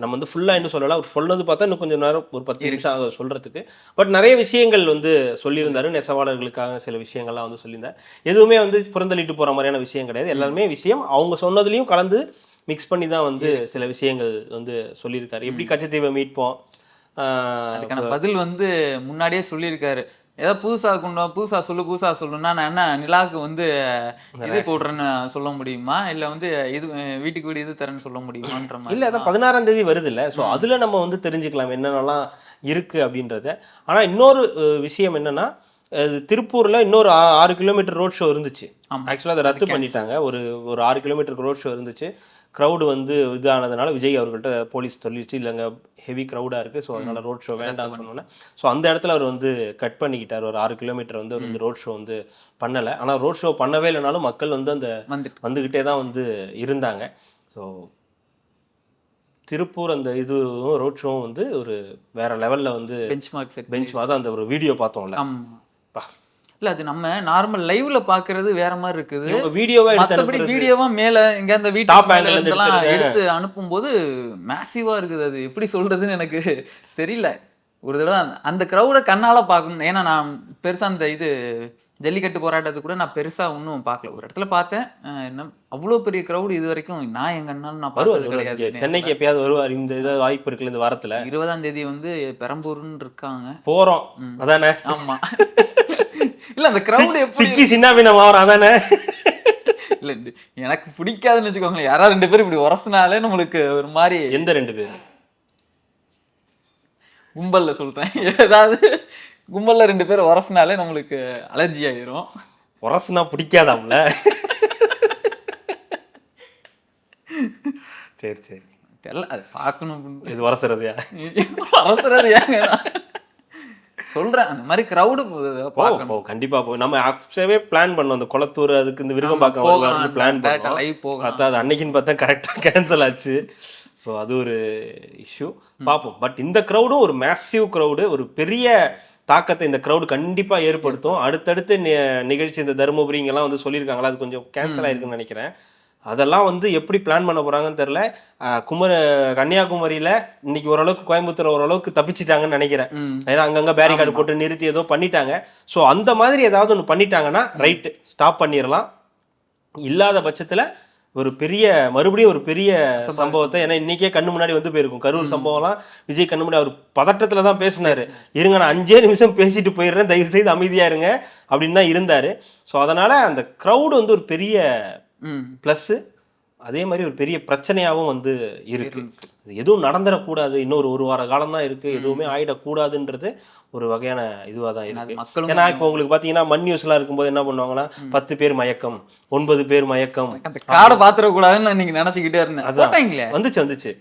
நம்ம வந்து ஃபுல்லா இன்னும் சொல்லலாம். அவர் சொன்னது பார்த்தா இன்னும் கொஞ்சம் நேரம், ஒரு 10 நிமிஷம் ஆகும் சொல்றதுக்கு. பட் நிறைய விஷயங்கள் வந்து சொல்லியிருந்தாரு. நெசவாளர்களுக்காக சில விஷயங்கள்லாம் வந்து சொல்லியிருந்தார். எதுவுமே வந்து புறந்தள்ளிட்டு போற மாதிரியான விஷயம் கிடையாது. எல்லாருமே விஷயம் அவங்க சொன்னதுலயும் கலந்து மிக்ஸ் பண்ணி தான் வந்து சில விஷயங்கள் வந்து சொல்லியிருக்காரு. எப்படி கச்சத்தீவை மீட்போம், அதுக்கான பதில் வந்து முன்னாடியே சொல்லியிருக்காரு. ஏதாவது புதுசா சொல்லுன்னா நான் என்ன நிலாவுக்கு வந்து இது போடுறேன்னு சொல்ல முடியுமா, இல்ல வந்து இது வீட்டுக்கு வீடு இது தரேன்னு சொல்ல முடியுமான்ற மாதிரி. இல்ல அதான் 16ஆம் தேதி வருது இல்ல, ஸோ அதுல நம்ம வந்து தெரிஞ்சுக்கலாம் என்னென்னலாம் இருக்கு அப்படின்றத. ஆனா இன்னொரு விஷயம் என்னன்னா, திருப்பூர்ல இன்னொரு 6 கிலோமீட்டர் ரோட் ஷோ இருந்துச்சு. ஆக்சுவலாக அதை ரத்து பண்ணிட்டாங்க. ஒரு 6 கிலோமீட்டருக்கு ரோட் ஷோ இருந்துச்சு. க்ரௌடு வந்து இதானதுனால விஜய் அவர்கள்ட்ட போலீஸ் சொல்லிடுச்சு, இல்லைங்க ஹெவி க்ரௌடாக இருக்குது, ஸோ அதனால் ரோட் ஷோ வேண்டாம்னு சொன்னோன்னே ஸோ அந்த இடத்துல அவர் வந்து கட் பண்ணிக்கிட்டார். ஒரு 6 கிலோமீட்டர் வந்து அவர் வந்து ரோட் ஷோ வந்து பண்ணலை. ஆனால் ரோட் ஷோ பண்ணவே இல்லைனாலும் மக்கள் வந்து அந்த வந்துக்கிட்டே தான் வந்து இருந்தாங்க. ஸோ திருப்பூர் அந்த இதுவும் ரோட் ஷோவும் வந்து ஒரு வேற லெவலில் வந்து பெஞ்ச் தான். அந்த ஒரு வீடியோ பார்த்தோம்ல, இல்ல அது நம்ம நார்மல் லைவ்ல பாக்குறது வேற மாதிரி இருக்குது. வீடியோவா வீடியோவா மேல இங்க அந்த வீட்டு எடுத்து அனுப்பும்போது மேசிவா இருக்குது. அது எப்படி சொல்றதுன்னு எனக்கு தெரியல. ஒரு தடவை அந்த கிரௌட கண்ணால பார்க்கணும். ஏன்னா நான் பெருசா அந்த இது ஜல்லிக்கட்டு போராட்டத்தை கூட நான் பெருசா ஒன்றும் பார்க்கல. ஒரு இடத்துல பார்த்தேன். என்ன அவ்வளோ பெரிய கிரௌடு இது வரைக்கும் நான் எங்க அண்ணாலும் நான் பார்த்தது கிடையாது. சென்னைக்கு எப்பயாவது வருவார், இந்த இதை வாய்ப்பு இருக்குல்ல இந்த வாரத்துல. 20ஆம் தேதி வந்து பெரம்பூர்னு இருக்காங்க போறோம் அதானே. ஆமா இல்ல அந்த கிரௌட் சிக்கி சின்னாபின்ன மாவரம் அதானே. இல்ல எனக்கு பிடிக்காதுன்னு வச்சுக்கோங்களேன். யாராவது 2 பேரும் இப்படி உரசினாலே நம்மளுக்கு ஒரு மாதிரி. எந்த 2 பேர்? கும்பல்ல சொல்றேன். ஏதாவது கும்பல்ல 2 பேர் உரசினாலே நம்மளுக்கு அலர்ஜி ஆயிரும். உரசுனா பிடிக்காதாம்ல. சரி சரி தெரியல, அது பார்க்கணும். இது உரசுறதையா? உரசுறது ஏங்க சொல்றேன். அந்த மாதிரி கிரௌடு கண்டிப்பா போய் நம்ம ஆக்சுவலாவே பிளான் பண்ணோம். அந்த குளத்தூர் அதுக்கு இந்த விருகம்பாக்கம் வருவாருன்னு பிளான் பண்ணோம். பார்த்தா அது அன்னைக்குன்னு பார்த்தா கரெக்டாக கேன்சல் ஆச்சு. ஸோ அது ஒரு இஷ்யூ. பார்ப்போம். பட் இந்த க்ரௌடும் ஒரு மேசிவ் க்ரௌடு, ஒரு பெரிய தாக்கத்தை இந்த க்ரௌடு கண்டிப்பாக ஏற்படுத்தும். அடுத்தடுத்து நிகழ்ச்சி இந்த தருமபுரி இங்கெல்லாம் வந்து சொல்லியிருக்காங்களா, அது கொஞ்சம் கேன்சல் ஆயிருக்குன்னு நினைக்கிறேன். அதெல்லாம் வந்து எப்படி பிளான் பண்ண போறாங்கன்னு தெரியல. கன்னியாகுமரியில இன்னைக்கு ஓரளவுக்கு, கோயம்புத்தூர் ஓரளவுக்கு தப்பிச்சிட்டாங்கன்னு நினைக்கிறேன். ஏன்னா அங்கங்க பேரிகார்டு போட்டு நிறுத்தி ஏதோ பண்ணிட்டாங்க. ஸோ அந்த மாதிரி ஏதாவது ஒன்று பண்ணிட்டாங்கன்னா ரைட்டு, ஸ்டாப் பண்ணிடலாம். இல்லாத பட்சத்துல மறுபடியும் ஒரு பெரிய சம்பவத்தை, ஏன்னா இன்னைக்கே கண்ணு முன்னாடி வந்து போயிருக்கும் கரூர் சம்பவம்லாம். விஜய் கண்ணு முன்னாடி அவர் பதட்டத்துல தான் பேசினாரு. இருங்க நான் 5 நிமிஷம் பேசிட்டு போயிடுறேன், தயவு செய்து அமைதியா இருங்க அப்படின்னு தான் இருந்தாரு. ஸோ அதனால அந்த க்ரௌடு வந்து ஒரு பெரிய பிளஸ், அதே மாதிரி ஒரு பெரிய பிரச்சனையாகவும் வந்து இருக்கு. எதுவும் நடந்துடக்கூடாது, இன்னொரு 1 வார காலம் தான் இருக்கு, எதுவுமே ஆயிடக்கூடாதுன்றது ஒரு வகையான இதுவாக தான் இருக்கு. ஏன்னா இப்போ உங்களுக்கு பார்த்தீங்கன்னா மண் நியூஸ்லாம் இருக்கும்போது என்ன பண்ணுவாங்கன்னா, 10 பேர் மயக்கம், 9 பேர் மயக்கம், காடை பாத்திரக்கூடாதுன்னு நீங்க நினைச்சுக்கிட்டே இருந்தேன். வந்துச்சு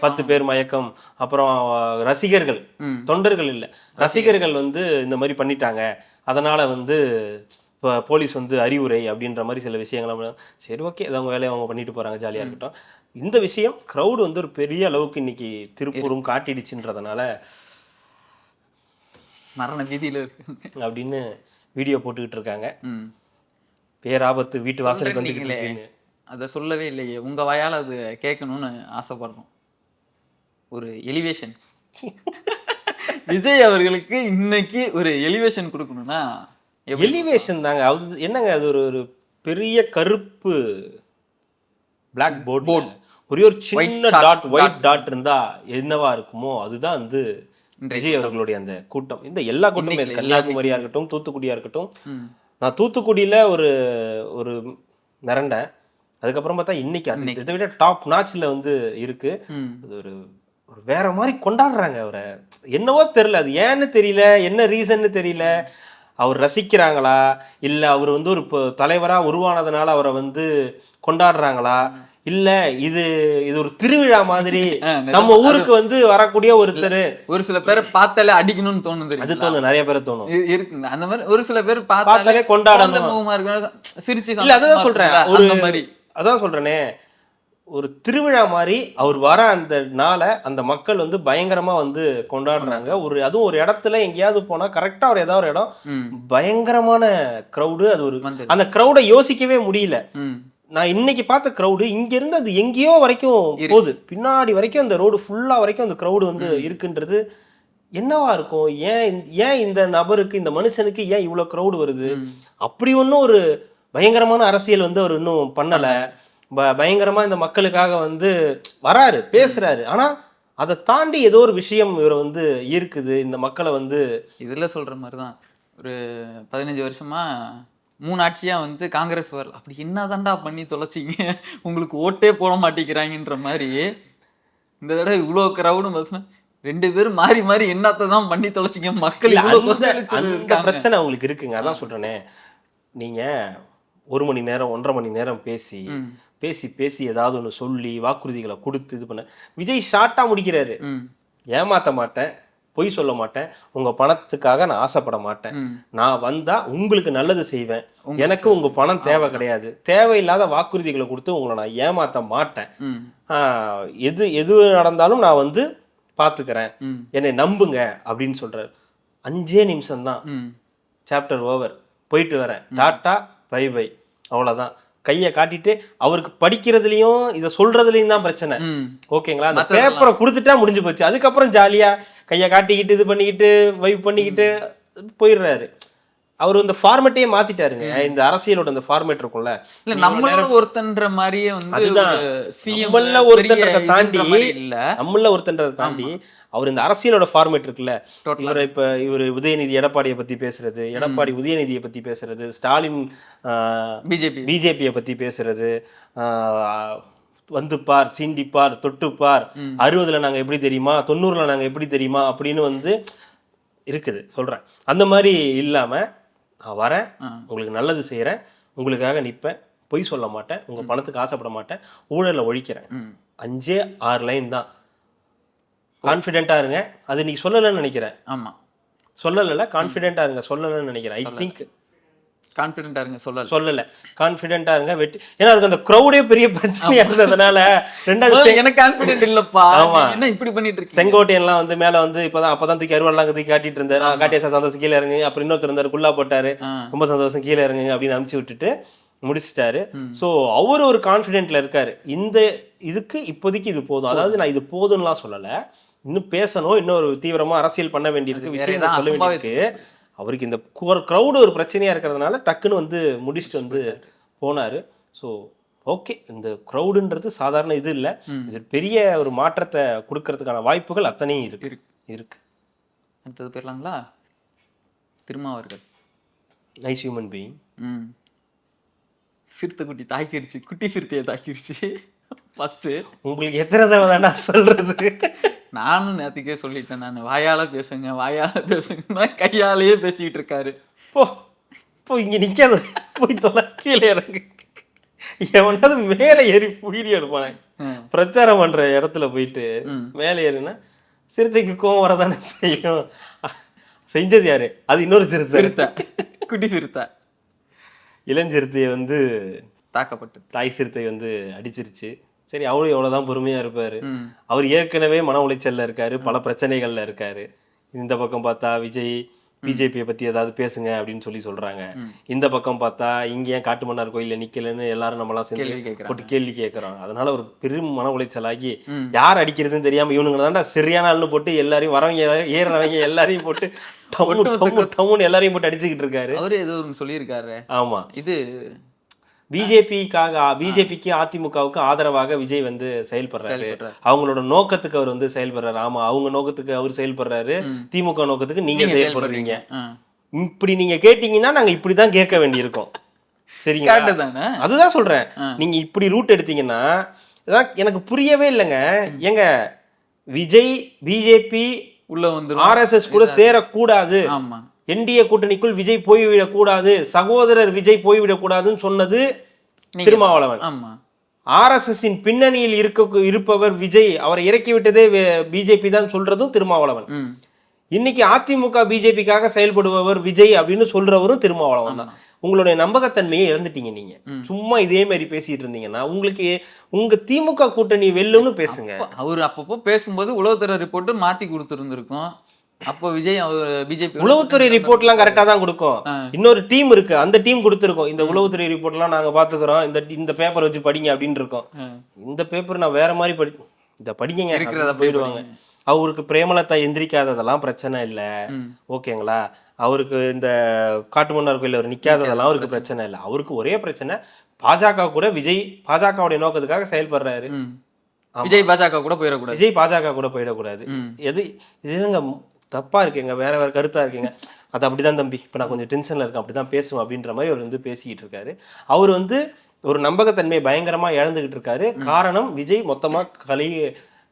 10 பேர் மயக்கம். அப்புறம் ரசிகர்கள், தொண்டர்கள் இல்லை ரசிகர்கள் வந்து இந்த மாதிரி பண்ணிட்டாங்க, அதனால வந்து இப்போ போலீஸ் வந்து அறிவுரை அப்படின்ற மாதிரி சில விஷயங்கள்லாம். சரி ஓகே, அது அவங்க வேலையை அவங்க பண்ணிட்டு போறாங்க, ஜாலியாக இருக்கட்டும். இந்த விஷயம் க்ரௌடு வந்து ஒரு பெரிய அளவுக்கு இன்னைக்கு திருப்பூரும் காட்டிடுச்சுன்றதுனால மரண வீதியில இருக்கு அப்படின்னு வீடியோ போட்டுக்கிட்டு இருக்காங்க. பேராபத்து வீட்டு வாசலுக்கு வந்துக்கிட்டு. அதை சொல்லவே இல்லையே, உங்க வாயால் அது கேட்கணும்னு ஆசைப்படுறோம். ஒரு எலிவேஷன் விஜய் அவர்களுக்கு இன்னைக்கு ஒரு எலிவேஷன் கொடுக்கணும்னா எலிவேஷன் தாங்க. அது என்னங்க, அது ஒரு பெரிய கருப்பு பிளாக் போர்டு, ஒரே ஒரு சின்ன டாட், ஒயிட் டாட் இருந்தா என்னவா இருக்குமோ அதுதான் வந்து விஜய் அவர்களுடைய அந்த கூட்டம். இந்த எல்லா கூட்டமும், கன்னியாகுமரியா இருக்கட்டும், தூத்துக்குடியா இருக்கட்டும். நான் தூத்துக்குடியில ஒரு மிரண்டேன். அதுக்கப்புறம் பார்த்தா இன்னைக்கு இதை விட டாப் நாட்ச்ல வந்து இருக்கு. அது ஒரு வேற மாதிரி கொண்டாடுறாங்க அவரை. என்னவோ தெரியல, அது ஏன்னு தெரியல, என்ன ரீசன்னு தெரியல. அவர் ரசிக்கிறாங்களா, இல்லை அவர் வந்து ஒரு தலைவராக உருவானதுனால அவரை வந்து கொண்டாடுறாங்களா, இல்ல இது இது ஒரு திருவிழா மாதிரி நிஜமா. நம்ம ஊருக்கு வந்து வரக்கூடிய ஒருத்தர். ஒரு சில பேரை பார்த்தாலே அடிக்கணும்னு தோணுது. அது தோணும், நிறைய பேரை தோணும். இருக்குங்க அந்த மாதிரி ஒரு சில பேர் பார்த்தாலே பார்த்தாலே கொண்டாடணும். முகமா இருக்கு, சிரிச்சு இல்ல அதுதான் சொல்றேன், ஒரு அந்த மாதிரி. அதான் சொல்றேனே, ஒரு திருவிழா மாதிரி அவர் வர அந்த நாளை அந்த மக்கள் வந்து பயங்கரமா வந்து கொண்டாடுறாங்க. ஒரு அதுவும் ஒரு இடத்துல எங்கேயாவது போனா கரெக்டா ஒரு ஏதாவது ஒரு இடம் பயங்கரமான கிரௌடு. அது ஒரு அந்த கிரௌடை யோசிக்கவே முடியல. நான் இன்னைக்கு பார்த்த கிரௌடு இங்க இருந்து அது எங்கேயோ வரைக்கும் போகுது, பின்னாடி வரைக்கும் அந்த ரோடு ஃபுல்லா வரைக்கும் அந்த கிரௌடு வந்து இருக்குன்றது என்னவா இருக்கும்? ஏன் இந்த நபருக்கு, இந்த மனுஷனுக்கு ஏன் இவ்வளவு கிரௌடு வருது? அப்படி ஒன்றும் ஒரு பயங்கரமான அரசியல் வந்து அவர் இன்னும் பண்ணல. பயங்கரமா இந்த மக்களுக்காக வந்து வராரு, பேசுறாரு. ஆனா அதை தாண்டி ஏதோ ஒரு விஷயம் இவரை வந்து இருக்குது, இந்த மக்களை வந்து. இதுல சொல்ற மாதிரிதான் ஒரு 15 வருஷமா 3 ஆட்சியா வந்து காங்கிரஸ் வரல, அப்படி என்னதான்டா பண்ணி தொலைச்சிங்க, உங்களுக்கு ஓட்டே போட மாட்டேங்கிறாங்கன்ற மாதிரி. இந்த தடவை இவ்வளவு கிரௌடும் பார்த்தீங்கன்னா 2 பேரும் மாறி மாறி என்னத்தை தான் பண்ணி தொலைச்சிங்க, மக்கள் அந்த பிரச்சனை அவங்களுக்கு இருக்குங்க. அதான் சொல்றேனே, நீங்க 1 மணி நேரம் 1.5 மணி நேரம் பேசி பேசி பேசி ஏதாவது ஒன்று சொல்லி வாக்குறுதிகளை கொடுத்து இது பண்ண விஜய் ஷார்ட்டா முடிக்கிறாரு. ஏமாத்த மாட்டேன், பொய் சொல்ல மாட்டேன், உங்க பணத்துக்காக நான் ஆசைப்பட மாட்டேன், நான் வந்தா உங்களுக்கு நல்லது செய்வேன், எனக்கு உங்க பணம் தேவை கிடையாது, தேவையில்லாத வாக்குறுதிகளை கொடுத்து உங்களை நான் ஏமாத்த மாட்டேன், எது நடந்தாலும் நான் வந்து பாத்துக்கிறேன், என்னை நம்புங்க அப்படின்னு சொல்றாரு. 5 நிமிஷம்தான், சாப்டர் ஓவர், போயிட்டு வரேன், டாட்டா பை பை, அவ்வளவுதான். கையை காட்டிட்டு அவருக்கு படிக்கிறதுலயும் இதை சொல்றதுலயும் தான் பிரச்சனை. ஓகேங்களா, அந்த பேப்பரை கொடுத்துட்டா முடிஞ்சு போச்சு. அதுக்கப்புறம் ஜாலியா கையை காட்டிக்கிட்டு இது பண்ணிக்கிட்டு வைப் பண்ணிக்கிட்டு போயிடுறாரு. அவர் இந்த ஃபார்மேட்டையே மாத்திட்டாருங்க. இந்த அரசியலோட அந்த ஃபார்மேட் இருக்கும்ல, இல்ல நம்மளோட ஒருத்தன்ற மாதிரியே வந்து அதுதான் நம்மள ஒருத்தன்றதை தாண்டி நம்மள ஒருத்தன்றதை தாண்டி அவர் இந்த அரசியலோட ஃபார்மேட் இருக்குல்ல. இவர் உதயநிதி எடப்பாடியை பத்தி பேசுறது, எடப்பாடி உதயநிதியை பத்தி பேசுறது, ஸ்டாலின் பிஜேபியை பத்தி பேசுறது, வந்து பார், சீண்டிப்பார், தொட்டுப்பார், 60ல நாங்க எப்படி தெரியுமா, 90ல நாங்க எப்படி தெரியுமா அப்படின்னு வந்து இருக்குது. சொல்றேன், அந்த மாதிரி இல்லாம நான் வரேன், உங்களுக்கு நல்லது செய்யறேன், உங்களுக்காக நிற்பேன், பொய் சொல்ல மாட்டேன், உங்க பணத்துக்கு ஆசைப்பட மாட்டேன், ஊழலை ஒழிக்கிறேன். 5-6 லைன் தான். கான்ஃபிடென்ட்டா இருங்க. அது நீ சொல்லலன்னு நினைக்கிறேன். ஆமா, சொல்லல, கான்ஃபிடென்ட்டா இருங்க. சொல்லலன்னு நினைக்கிறேன். ஐ திங்க் கான்ஃபிடென்ட்டா இருங்க. சொல்லல, கான்ஃபிடென்ட்டா இருங்க. வெற்றி. ஏன்னா அதுக்கு அந்த க்ரௌடே பெரிய பிரச்சனையா இருந்ததுனால ரெண்டாவது எனக்கு கான்ஃபிடென்ட் இல்லப்பா, என்ன இப்படி பண்ணிட்டு இருக்கு. செங்கோட்டையன்லாம் வந்து மேல வந்து அப்பதான் தூக்கி அருவாள்லாம் தூக்கி காட்டிட்டு இருந்தாரு. காட்டியா சந்தோஷம் கீழே இறங்கு. அப்புறம் இன்னொருத்தர் இருந்தாரு, குள்ளா போட்டாரு, ரொம்ப சந்தோஷம் கீழே இறங்குங்க அப்படின்னு அனுப்பிச்சு விட்டுட்டு முடிச்சிட்டாரு. ஸோ அவரு ஒரு கான்ஃபிடென்ட்ல இருக்காரு. இந்த இதுக்கு இப்போதைக்கு இது போதும். அதாவது நான் இது போதும்லாம் சொல்லல, இன்னும் பேசணும், இன்னொரு தீவிரமா அரசியல் பண்ண வேண்டியிருக்கு, விஷயம் சொல்ல வேண்டியிருக்கு. அவருக்கு இந்த க்ரௌடு ஒரு பிரச்சனையா இருக்கிறதுனால டக்குன்னு வந்து முடிச்சுட்டு வந்து போனாரு. ஸோ ஓகே, இந்த க்ரௌடுன்றது சாதாரண இது இல்லை, இது பெரிய ஒரு மாற்றத்தை கொடுக்கறதுக்கான வாய்ப்புகள் அத்தனையும் இருக்கு. அடுத்தது போயிடலாங்களா? திருமாவர்கள் நைஸ் ஹியூமன் பீயிங். சிறுத்தை குட்டி தாக்கிருச்சு, குட்டி சிறுத்தையை தாக்கிருச்சு. ஃபர்ஸ்ட் உங்களுக்கு எத்தனை தடவை தானே சொல்றது? நானும் நேற்றுக்கே சொல்லிட்டேன், நான் வாயால பேசுங்க கையாலேயே பேசிக்கிட்டு இருக்காரு. போ இங்க நிக்காது, போய் தொலை, கீழே இறங்கு. எவனாவது மேலே ஏறி வீடியோ எடுப்பானே, பிரச்சாரம் பண்ற இடத்துல போயிட்டு மேலே ஏறினா சிறுத்தைக்கு கோவம் வரதானே செய்யும். செஞ்சது யாரு? அது இன்னொரு சிறுத்தை, குட்டி சிறுத்தை. இளஞ்சிறுத்தையை வந்து தாக்கப்பட்டு தாய் சிறுத்தை வந்து அடிச்சிருச்சு. சரி, அவரும் எவ்வளவுதான் பொறுமையா இருப்பாரு. அவர் ஏற்கனவே மன உளைச்சல்ல இருக்காரு, பல பிரச்சனைகள்ல இருக்காரு. இந்த பக்கம் பார்த்தா விஜய் பிஜேபியை பத்தி ஏதாவது பேசுங்க அப்படின்னு சொல்றாங்க. இந்த பக்கம் பார்த்தா இங்க ஏன் காட்டுமன்னார் கோயில நிக்கலன்னு எல்லாரும் நம்மளாம் சேர்ந்து போட்டு கேள்வி கேட்கறோம். அதனால ஒரு பெரும் மன உளைச்சலாகி யார் அடிக்கிறதுன்னு தெரியாம இவனுங்க தான்டா சரியான ஆள்னு போட்டு எல்லாரையும் வரவங்க ஏறுறவங்க எல்லாரையும் போட்டு டம்முன்னு எல்லாரையும் போட்டு அடிச்சுக்கிட்டு இருக்காரு. அவரு ஏதோ சொல்லியிருக்காரு. ஆமா, இது பிஜேபிக்கு அதிமுகவுக்கு ஆதரவாக விஜய் வந்து செயல்படுறாரு. அவங்களோட நோக்கத்துக்கு அவர் வந்து செயல்படுறாரு. ஆமா, அவங்க நோக்கத்துக்கு அவர் செயல்படுறாரு, திமுக நோக்கத்துக்கு நீங்க செயல்படுறீங்க. இப்படி நீங்க கேட்டீங்கன்னா நாங்க இப்படிதான் கேட்க வேண்டி இருக்கும். சரிங்களா? அதுதான் சொல்றேன், நீங்க இப்படி ரூட் எடுத்தீங்கன்னா எனக்கு புரியவே இல்லைங்க. எங்க விஜய் பிஜேபி உள்ள வந்து RSS கூட சேரக்கூடாது, என்டிஏ கூட்டணிக்குள் விஜய் போய்விடக் கூடாது, சகோதரர் விஜய் போய்விடக் கூடாதுன்னு சொன்னது திருமாவளவன். RSSின் பின்னணியில் இருப்பவர் விஜய், அவரை இறக்கி விட்டதே பிஜேபி தான் சொல்றதும் திருமாவளவன். இன்னைக்கு அதிமுக பிஜேபிக்காக செயல்படுபவர் விஜய் அப்படின்னு சொல்றவரும் திருமாவளவன் தான். உங்களுடைய நம்பகத்தன்மையை இழந்துட்டீங்க நீங்க. சும்மா இதே மாதிரி பேசிட்டு இருந்தீங்கன்னா உங்களுக்கு உங்க திமுக கூட்டணி வெல்லும்னு பேசுங்க. அவர் அப்பப்போ பேசும்போது உளவுத்துறை ரிப்போர்ட் மாத்தி கொடுத்துருந்துருக்கும். அப்போ விஜய் அவர் பிஜேபி உளவுத்துறை ரிப்போர்ட் எல்லாம் கரெக்டா தான் கொடுக்கும். இன்னொரு டீம் இருக்கு, அந்த டீம் கொடுத்துருக்கோம். இந்த உளவுத்துறை ரிப்போர்ட் எல்லாம் நாங்க பாத்துக்கிறோம், இந்த பேப்பர் வச்சு படிங்க அப்படின்னு இருக்கோம். இந்த பேப்பர் நான் வேற மாதிரி இத படிக்கங்க போயிடுவாங்க. அவருக்கு பிரேமலதா எந்திரிக்காததெல்லாம் பிரச்சனை இல்லை, ஓகேங்களா? அவருக்கு இந்த காட்டுமன்னார் கோயில் அவர் நிக்காததெல்லாம் அவருக்கு பிரச்சனை இல்லை. அவருக்கு ஒரே பிரச்சனை பாஜக கூட விஜய் பாஜகவுடைய நோக்கத்துக்காக செயல்படுறாரு. விஜய் பாஜக கூட போயிடக்கூடாது, விஜய் பாஜக கூட போயிடக்கூடாது. இதுங்க தப்பா இருக்குங்க, வேற வேற கருத்தா இருக்குங்க. அது அப்படிதான் தம்பி, இப்ப நான் கொஞ்சம் டென்ஷன்ல இருக்கேன், அப்படிதான் பேசுவேன் அப்படின்ற மாதிரி அவர் வந்து பேசிக்கிட்டு இருக்காரு. அவர் வந்து ஒரு நம்பகத்தன்மையை பயங்கரமா இழந்துகிட்டு இருக்காரு. காரணம் விஜய் மொத்தமா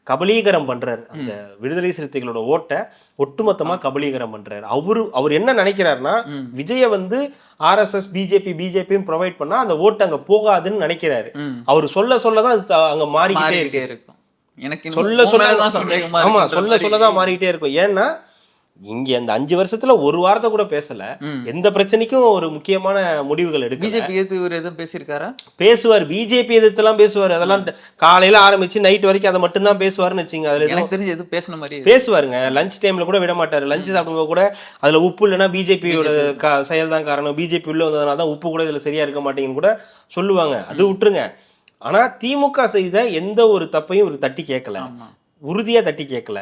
கபலீகரம் பண்றாரு. அந்த விடுதலை சிறுத்தைகளோட ஓட்டை ஒட்டுமொத்தமா கபலீகரம் பண்றாரு. அவர் என்ன நினைக்கிறாருன்னா, விஜய வந்து RSS பிஜேபியும் ப்ரொவைட் பண்ணா அந்த ஓட்டு அங்க போகாதுன்னு நினைக்கிறாரு. அவர் சொல்லதான் அது அங்க மாறிக்கிட்டே இருக்கும். எனக்கு சொல்லதான் மாறிக்கிட்டே இருக்கும். ஏன்னா இங்க அந்த 5 வருஷத்துல ஒரு வாரத்தை கூட பேசல, எந்த பிரச்சனைக்கும் ஒரு முக்கியமான முடிவுகள் எடுக்க. பிஜேபி எதுவும் பேசியிருக்காரா? பேசுவார், பிஜேபி எதிர்த்தெல்லாம் பேசுவார். அதெல்லாம் காலையில ஆரம்பிச்சு நைட் வரைக்கும் அதை மட்டும் தான் பேசுவாருன்னு வச்சுங்க. அதுல எனக்கு தெரிஞ்சு எதுவும் பேசின மாதிரி பேசுவாருங்க. லஞ்ச் டைம்ல கூட விட மாட்டாரு. லஞ்ச் சாப்பிடும்போது கூட அதுல உப்பு இல்லைன்னா பிஜேபியோட செயல் தான் காரணம், பிஜேபி உள்ள வந்ததுனால தான் உப்பு கூட இதுல சரியா இருக்க மாட்டேங்குன்னு கூட சொல்லுவாங்க. அது விட்டுருங்க. ஆனா திமுக செய்த எந்த ஒரு தப்பையும் ஒரு தட்டி கேட்கல, உறுதியா தட்டி கேட்கல.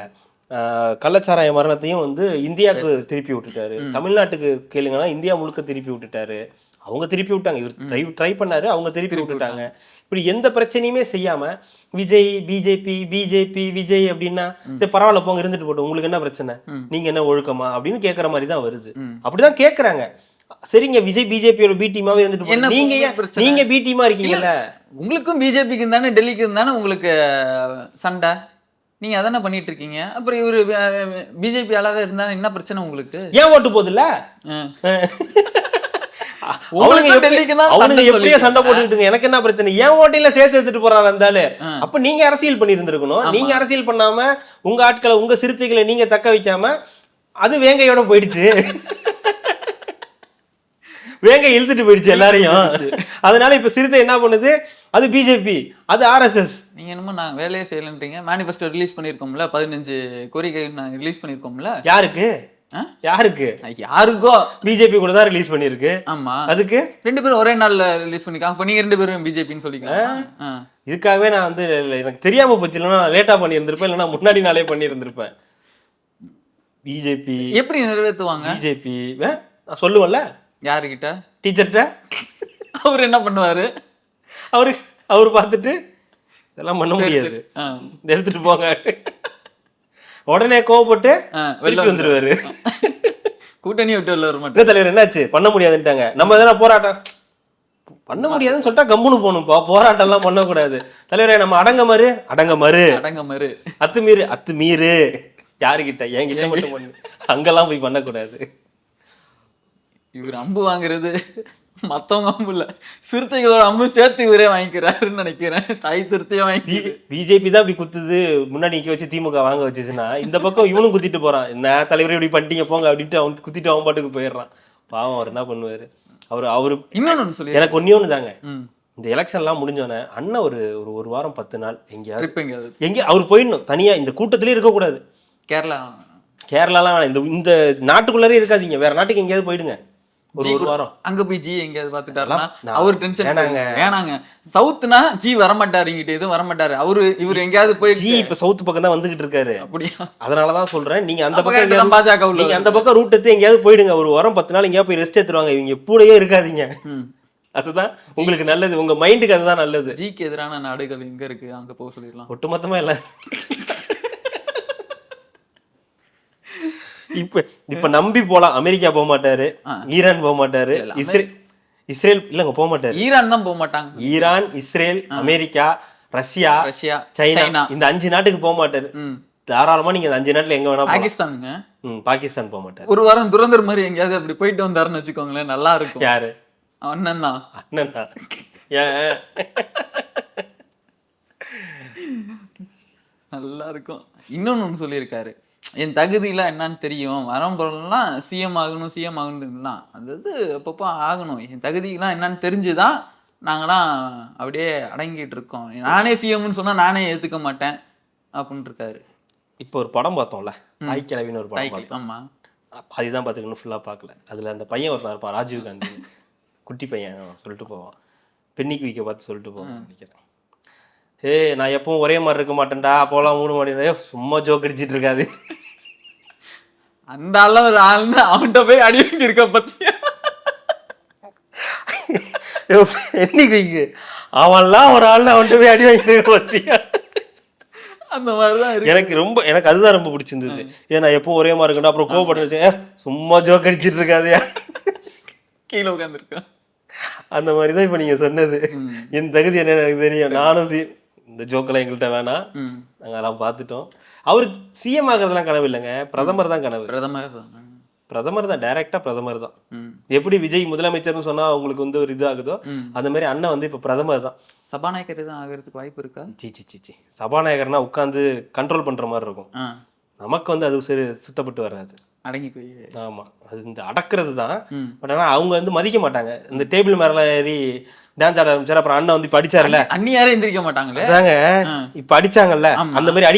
கள்ளச்சாராய மரணத்தையும் வந்து இந்தியாவுக்கு திருப்பி விட்டுட்டாரு. தமிழ்நாட்டுக்கு கேளுங்கன்னா இந்தியா முழுக்க திருப்பி விட்டுட்டாரு. அவங்க திருப்பி விட்டாங்க, இவர் ட்ரை பண்ணாரு, அவங்க திருப்பி விட்டுட்டாங்க. இப்படி எந்த பிரச்சனையுமே செய்யாம விஜய் பிஜேபி விஜய் அப்படின்னா சரி பரவாயில்ல போங்க இருந்துட்டு போட்டோம், உங்களுக்கு என்ன பிரச்சனை, நீங்க என்ன ஒழுக்கமா அப்படின்னு கேட்கற மாதிரி தான் வருது. அப்படிதான் கேட்கறாங்க. சரிங்க, விஜய் பிஜேபியோட பி டீமாவே இருந்துட்டு நீங்க பி டீமா இருக்கீங்கல்ல, உங்களுக்கும் பிஜேபிக்கு தானே டெல்லிக்கு தானே உங்களுக்கு சண்டை, நீங்க அதானே பண்ணிட்டு இருக்கீங்க. அப்புறம் இவரு பிஜேபி ஆளாவே இருந்தா என்ன பிரச்சனை உங்களுக்கு? ஏன் ஓட்டு போகுதுல்ல? அவனுங்க எப்படியே சண்டை போட்டுக்கிட்டுங்க, எனக்கு என்ன பிரச்சனை, ஏன் ஓட்டையில சேர்த்து எடுத்துட்டு போறாரு இருந்தாலும். அப்ப நீங்க அரசியல் பண்ணிருந்திருக்கணும். நீங்க அரசியல் பண்ணாம உங்க ஆட்களை உங்க சிறுத்தைகளை நீங்க தக்க வைக்காம அது வேங்கையோட போயிடுச்சு. வேங்க இழுத்துட்டு போயிடுச்சு எல்லாரையும். அதனால இப்ப சிறுத்தை என்ன பண்ணுது, அது பிஜேபி, அது RSS. நீங்க என்னமோ நான் வேலையே செய்யலன்றீங்க. மேனிஃபெஸ்டோ ரிலீஸ் பண்ணிருக்கோம்ல, 15 கோரிக்கை நான் ரிலீஸ் பண்ணிருக்கோம்ல. யாருக்கோ பிஜேபி கூட தான் ரிலீஸ் பண்ணிருக்கு. ஆமா, அதுக்கு 2 பேரும் ஒரே நாள்ல ரிலீஸ் பண்ணிருக்காங்க. அப்ப நீங்க 2 பேரும் பிஜேபின்னு சொல்லிக்கலாம். இதுக்காகவே நான் வந்து எனக்கு தெரியாம போச்சு, இல்லைன்னா லேட்டா பண்ணி இருந்திருப்பேன், இல்லைன்னா முன்னாடி நாளே பண்ணி இருந்திருப்பேன். பிஜேபி எப்படி நிறைவேற்றுவாங்க? பிஜேபி நான் சொல்லுவேன்ல, யாருக்கிட்ட? டீச்சர்கிட்ட. அவர் என்ன பண்ணுவாரு? அவரு பார்த்துட்டு இதெல்லாம் பண்ண முடியாது, எடுத்துட்டு போங்க, உடனே கோவப்பட்டு வெளியே வந்துருவாரு. கூட்டணி விட்டு வர மாட்டேன். தலைவர் என்னாச்சு, பண்ண முடியாதுன்ட்டாங்க. நம்ம எதனா போராட்டம் பண்ண முடியாதுன்னு சொல்லிட்டா கம்முனு போகணும்ப்பா, போராட்டம் எல்லாம் பண்ணக்கூடாது. தலைவரே நம்ம அடங்க மறு அத்துமீறு யாருக்கிட்ட, என்கிட்ட மட்டும் பண்ணு, அங்கெல்லாம் போய் பண்ணக்கூடாது. இவர் அம்பு வாங்குறது மத்தவங்க அம்பு இல்ல, சிறுத்தைகளோட அம்பு சேர்த்து இவரே வாங்கிக்கிறாருன்னு நினைக்கிறேன். தாய் சிறுத்தையை வாங்கி பிஜேபி தான் இப்படி குத்துது, முன்னாடி நிக்க வச்சு திமுக வாங்க வச்சுச்சுன்னா இந்த பக்கம் இவனும் குத்திட்டு போறான். என்ன தலைவரை இப்படி பண்ணிட்டீங்க போங்க அப்படின்ட்டு அவன் குத்திட்டு அவன் பாட்டுக்கு போயிடுறான். பாவம், அவர் என்ன பண்ணுவாரு? அவரு இன்னொன்னு சொல்லி எனக்கு ஒண்ணு தாங்க, இந்த எலெக்ஷன் எல்லாம் முடிஞ்சோடனே அண்ணன் ஒரு வாரம் 10 நாள் எங்கேயாவது அவர் போயிடணும் தனியா, இந்த கூட்டத்திலே இருக்கக்கூடாது. கேரளாலாம் வேணாம், இந்த நாட்டுக்குள்ளே இருக்காதீங்க, வேற நாட்டுக்கு எங்கேயாவது போயிடுங்க ஒரு வாரம். அங்க போய் ஜி எங்கேயாவது பாத்துட்டாருன்னா அவர் டென்ஷன் வேணாங்க. சவுத்னா ஜி வரமாட்டாரு, இங்கிட்ட எதுவும் வரமாட்டாரு. இவர் எங்கேயாவது போய் ஜி இப்ப சவுத் பக்கம் தான் வந்துகிட்டு இருக்காரு. அப்படியா? அதனாலதான் சொல்றேன், நீங்க அந்த பக்கம் பாஜக நீங்க அந்த பக்கம் ரூட் எடுத்து எங்கேயாவது போயிடுங்க, ஒரு வாரம் 10 நாள் எங்கேயாவது போய் ரெஸ்ட் எடுத்துருவாங்க. இவங்க கூடயே இருக்காதீங்க, அதுதான் உங்களுக்கு நல்லது, உங்க மைண்டுக்கு அதுதான் நல்லது. ஜிக்கு எதிரான நாடுகள் எங்க இருக்கு, அங்க போக சொல்லிடலாம். ஒட்டுமொத்தமா இல்ல, இப்ப நம்பி போலாம். அமெரிக்கா போக மாட்டாரு, ஈரான் போக மாட்டாரு, இஸ்ரேல் இல்லங்க போக மாட்டாரு, ஈரான் தான் போக மாட்டாங்க. Iran, Israel, America, Russia, China, இந்த 5 நாட்டுக்கு போக மாட்டாரு. தாராளமா நீங்க 5 நாட்டுல எங்க வேணா. பாகிஸ்தானுங்க, பாகிஸ்தான் போக மாட்டாரு. ஒரு வாரம் துரந்தர் மாதிரி எங்கேயாவது அப்படி போயிட்டு வந்தாருன்னு வச்சுக்கோங்களேன், நல்லா இருக்கும். யாரு? அண்ணன் தான். அண்ணன் தான். நல்லா இருக்கும். இன்னொன்னு ஒண்ணு சொல்லியிருக்காரு. என் தகுதிலாம் என்னன்னு தெரியும். வரம்பொருள்லாம் சிஎம் ஆகணும், சிஎம் ஆகணும்லாம். அந்த இது அப்பப்போ ஆகணும். என் தகுதிலாம் என்னன்னு தெரிஞ்சுதான் நாங்கலாம் அப்படியே அடங்கிட்டு இருக்கோம். நானே சிஎம்னு சொன்னா நானே ஏத்துக்க மாட்டேன் அப்படின்னு இருக்காரு. இப்போ ஒரு படம் பார்த்தோம்ல, தாய் கிழவின்னு ஒரு படம் பார்த்தோம். ஆமா. அதுதான் பார்த்துக்கணும், ஃபுல்லாக பார்க்கல. அதில் அந்த பையன் ஒருத்தன் இருப்பான், ராஜீவ் காந்தி, குட்டி பையன், சொல்லிட்டு போவான், பெண்ணிக்கு வைக்க பார்த்து சொல்லிட்டு போவான் நினைக்கிறேன். நான் எப்பவும் ஒரே மாதிரி இருக்க மாட்டேன்டா, அப்போலாம் மூணு மாட்டேன், சும்மா ஜோக் அடிச்சிட்டு இருக்காது. அந்த ஆள் ஒரு ஆள்னு அவன்கிட்ட போய் அடி வாங்கி இருக்க பத்தியா? பெண்ணிக்கு வைக்க அவன்லாம் ஒரு ஆள்னு அவன்கிட்ட போய் அடி வாங்கி இருக்க பத்தியா? அந்த மாதிரிதான் எனக்கு அதுதான் ரொம்ப பிடிச்சிருந்தது. நான் எப்பவும் ஒரே மாதிரி இருக்கா, அப்புறம் கோவப்பட்டு சும்மா ஜோக் அடிச்சிட்டு இருக்காதியா, கீழே உட்காந்துருக்கான். அந்த மாதிரிதான் இப்ப நீங்க சொன்னது. என் தகுதி என்ன எனக்கு தெரியும், நானும் இந்த ஜோக்கெல்லாம் எங்கள்கிட்ட வேணாம், நாங்க அதெல்லாம் பார்த்துட்டோம். அவருக்கு சிஎம் ஆகிறதுலாம் கனவு இல்லைங்க, பிரதமர் தான் கனவு. பிரதமர் தான், டைரக்டா பிரதமர் தான். எப்படி விஜய் முதலமைச்சர்னு சொன்னா அவங்களுக்கு வந்து ஒரு இது ஆகுதோ, அந்த மாதிரி அண்ணன் வந்து இப்ப பிரதமர் தான். சபாநாயகர் தான் ஆகிறதுக்கு வாய்ப்பு இருக்கா? சி சபாநாயகர்னா உட்காந்து கண்ட்ரோல் பண்ற மாதிரி இருக்கும். நமக்கு வந்து அது சரி சுத்தப்பட்டு வராது, அடங்கி போய். ஆமா, அது இந்த அடக்கிறது தான். பட் ஆனா அவங்க வந்து மதிக்க மாட்டாங்க. இந்த டேபிள் மேல ஏறி டான்ஸ் ஆட ஆரம்பிச்சாரு, அப்புறம் அண்ணன் வந்து இப்ப அடிச்சாருல்ல, அண்ணி யாரும் எந்திரிக்க மாட்டாங்களே. அதாங்க இப்ப அடிச்சாங்கல்ல, அந்த மாதிரி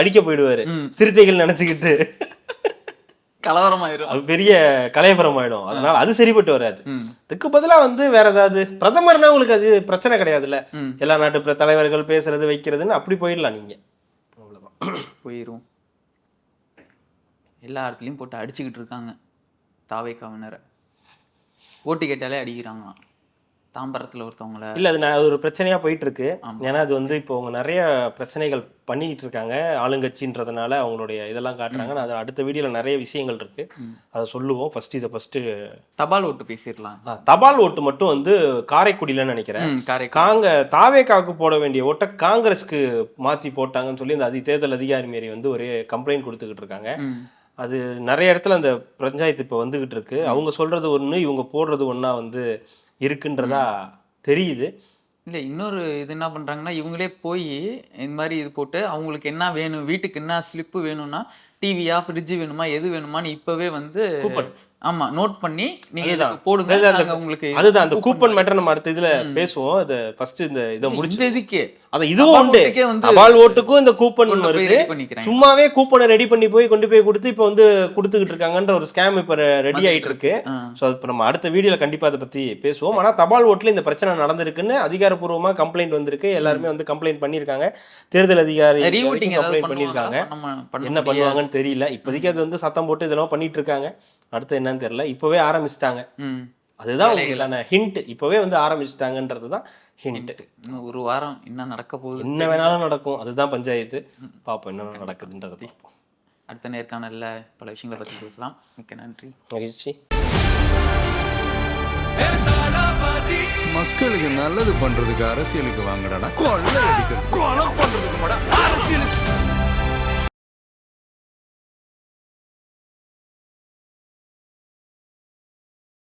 அடிக்க போயிடுவாரு சிறுத்தைகள் நினைச்சுக்கிட்டு. கலவரமாயிரும், அது பெரிய கலையபுரம் ஆயிடும். அதனால அது சரிப்பட்டு வராது. இதுக்கு பதிலா வந்து வேற ஏதாவது பிரதமர்னா உங்களுக்கு அது பிரச்சனை கிடையாதுல்ல, எல்லா நாட்டு தலைவர்கள் பேசுறது வைக்கிறதுன்னு அப்படி போயிடலாம். நீங்க அவ்வளவுதான் போயிரும். எல்லா இடத்துலையும் போட்டு அடிச்சுக்கிட்டு இருக்காங்க தாவேக்காவினரை. ஓட்டு கேட்டாலே அடிக்கிறாங்களாம் தாம்பரத்தில் ஒருத்தவங்கள. இல்லை, அது நான் ஒரு பிரச்சனையாக போயிட்டு இருக்கு. ஏன்னா அது வந்து இப்போ அவங்க நிறைய பிரச்சனைகள் பண்ணிக்கிட்டு இருக்காங்க ஆளுங்கட்சின்றதுனால, அவங்களுடைய இதெல்லாம் காட்டுறாங்க. அது அடுத்த வீடியோவில் நிறைய விஷயங்கள் இருக்கு, அதை சொல்லுவோம். ஃபர்ஸ்ட் தபால் ஓட்டு பேசிடலாம். தபால் ஓட்டு மட்டும் வந்து காரைக்குடியிலன்னு நினைக்கிறேன். தாவேக்காவுக்கு போட வேண்டிய ஓட்டை காங்கிரஸ்க்கு மாற்றி போட்டாங்கன்னு சொல்லி அந்த தேர்தல் அதிகாரி மாரி வந்து ஒரே கம்ப்ளைண்ட் கொடுத்துக்கிட்டு இருக்காங்க. அது நிறைய இடத்துல அந்த பஞ்சாயத்து இப்போ வந்துகிட்டு இருக்கு. அவங்க சொல்றது ஒன்று, இவங்க போடுறது ஒன்றா வந்து இருக்குன்றதா தெரியுது. இல்லை, இன்னொரு இது என்ன பண்ணுறாங்கன்னா, இவங்களே போய் இந்த மாதிரி இது போட்டு அவங்களுக்கு என்ன வேணும், வீட்டுக்கு என்ன ஸ்லிப்பு வேணும்னா, டிவியா ஃப்ரிட்ஜ் வேணுமா எது வேணுமான்னு இப்போவே வந்து ஆமா நோட் பண்ணி நீங்க போடுங்க. உங்களுக்கு அதுதான் அந்த கூப்பன் மேட்டர் நம்ம அடுத்த இதுல பேசுவோம். அது ஃபர்ஸ்ட் இந்த இத முடிச்சு இதுக்கே அத இதுவும் உண்டு. தபால் ஓட்டுக்கும் இந்த கூப்பன் வருது. சும்மாவே கூப்பனை ரெடி பண்ணி கொண்டு போய் கொடுத்து இப்போ வந்து கொடுத்துக்கிட்டு இருக்காங்கன்ற ஒரு ஸ்கேம் இப்போ ரெடி ஆயிட்டு இருக்கு. ஸோ இப்போ நம்ம அடுத்த வீடியோல கண்டிப்பா அதை பத்தி பேசுவோம். ஆனா தபால் ஓட்டுல இந்த பிரச்சனை நடந்திருக்குன்னு அதிகாரப்பூர்வமா கம்ப்ளைண்ட் வந்திருக்கு. எல்லாருமே வந்து கம்ப்ளைண்ட் பண்ணியிருக்காங்க. தேர்தல் அதிகாரி கம்ப்ளைண்ட் பண்ணியிருக்காங்க. என்ன பண்ணுவாங்கன்னு தெரியல. இப்போதைக்கு அது வந்து சத்தம் போட்டு இதெல்லாம் பண்ணிட்டு இருக்காங்க. அடுத்து என்னன்னு தெரியல. இப்பவே ஆரம்பிச்சிட்டாங்க. அதுதான் உங்களுக்கான ஹிண்ட். இப்பவே வந்து ஆரம்பிச்சிட்டாங்கன்றதுதான் ஹிண்ட். ஒரு வாரம் என்ன நடக்க போகுது, என்ன வேணாலும் நடக்கும். அதுதான் பஞ்சாயத்து. பாப்போம் என்ன நடக்குதுன்றத பார்ப்போம். அடுத்த நேர்காணல்ல பல விஷயங்களை பத்தி பேசலாம். மிக்க நன்றி, மகிழ்ச்சி. மக்களுக்கு நல்லது பண்றதுக்கு அரசியலுக்கு வாங்கடா, கொள்ளை அடிக்கிறது, கொலை பண்றதுக்கு அரசியலுக்கு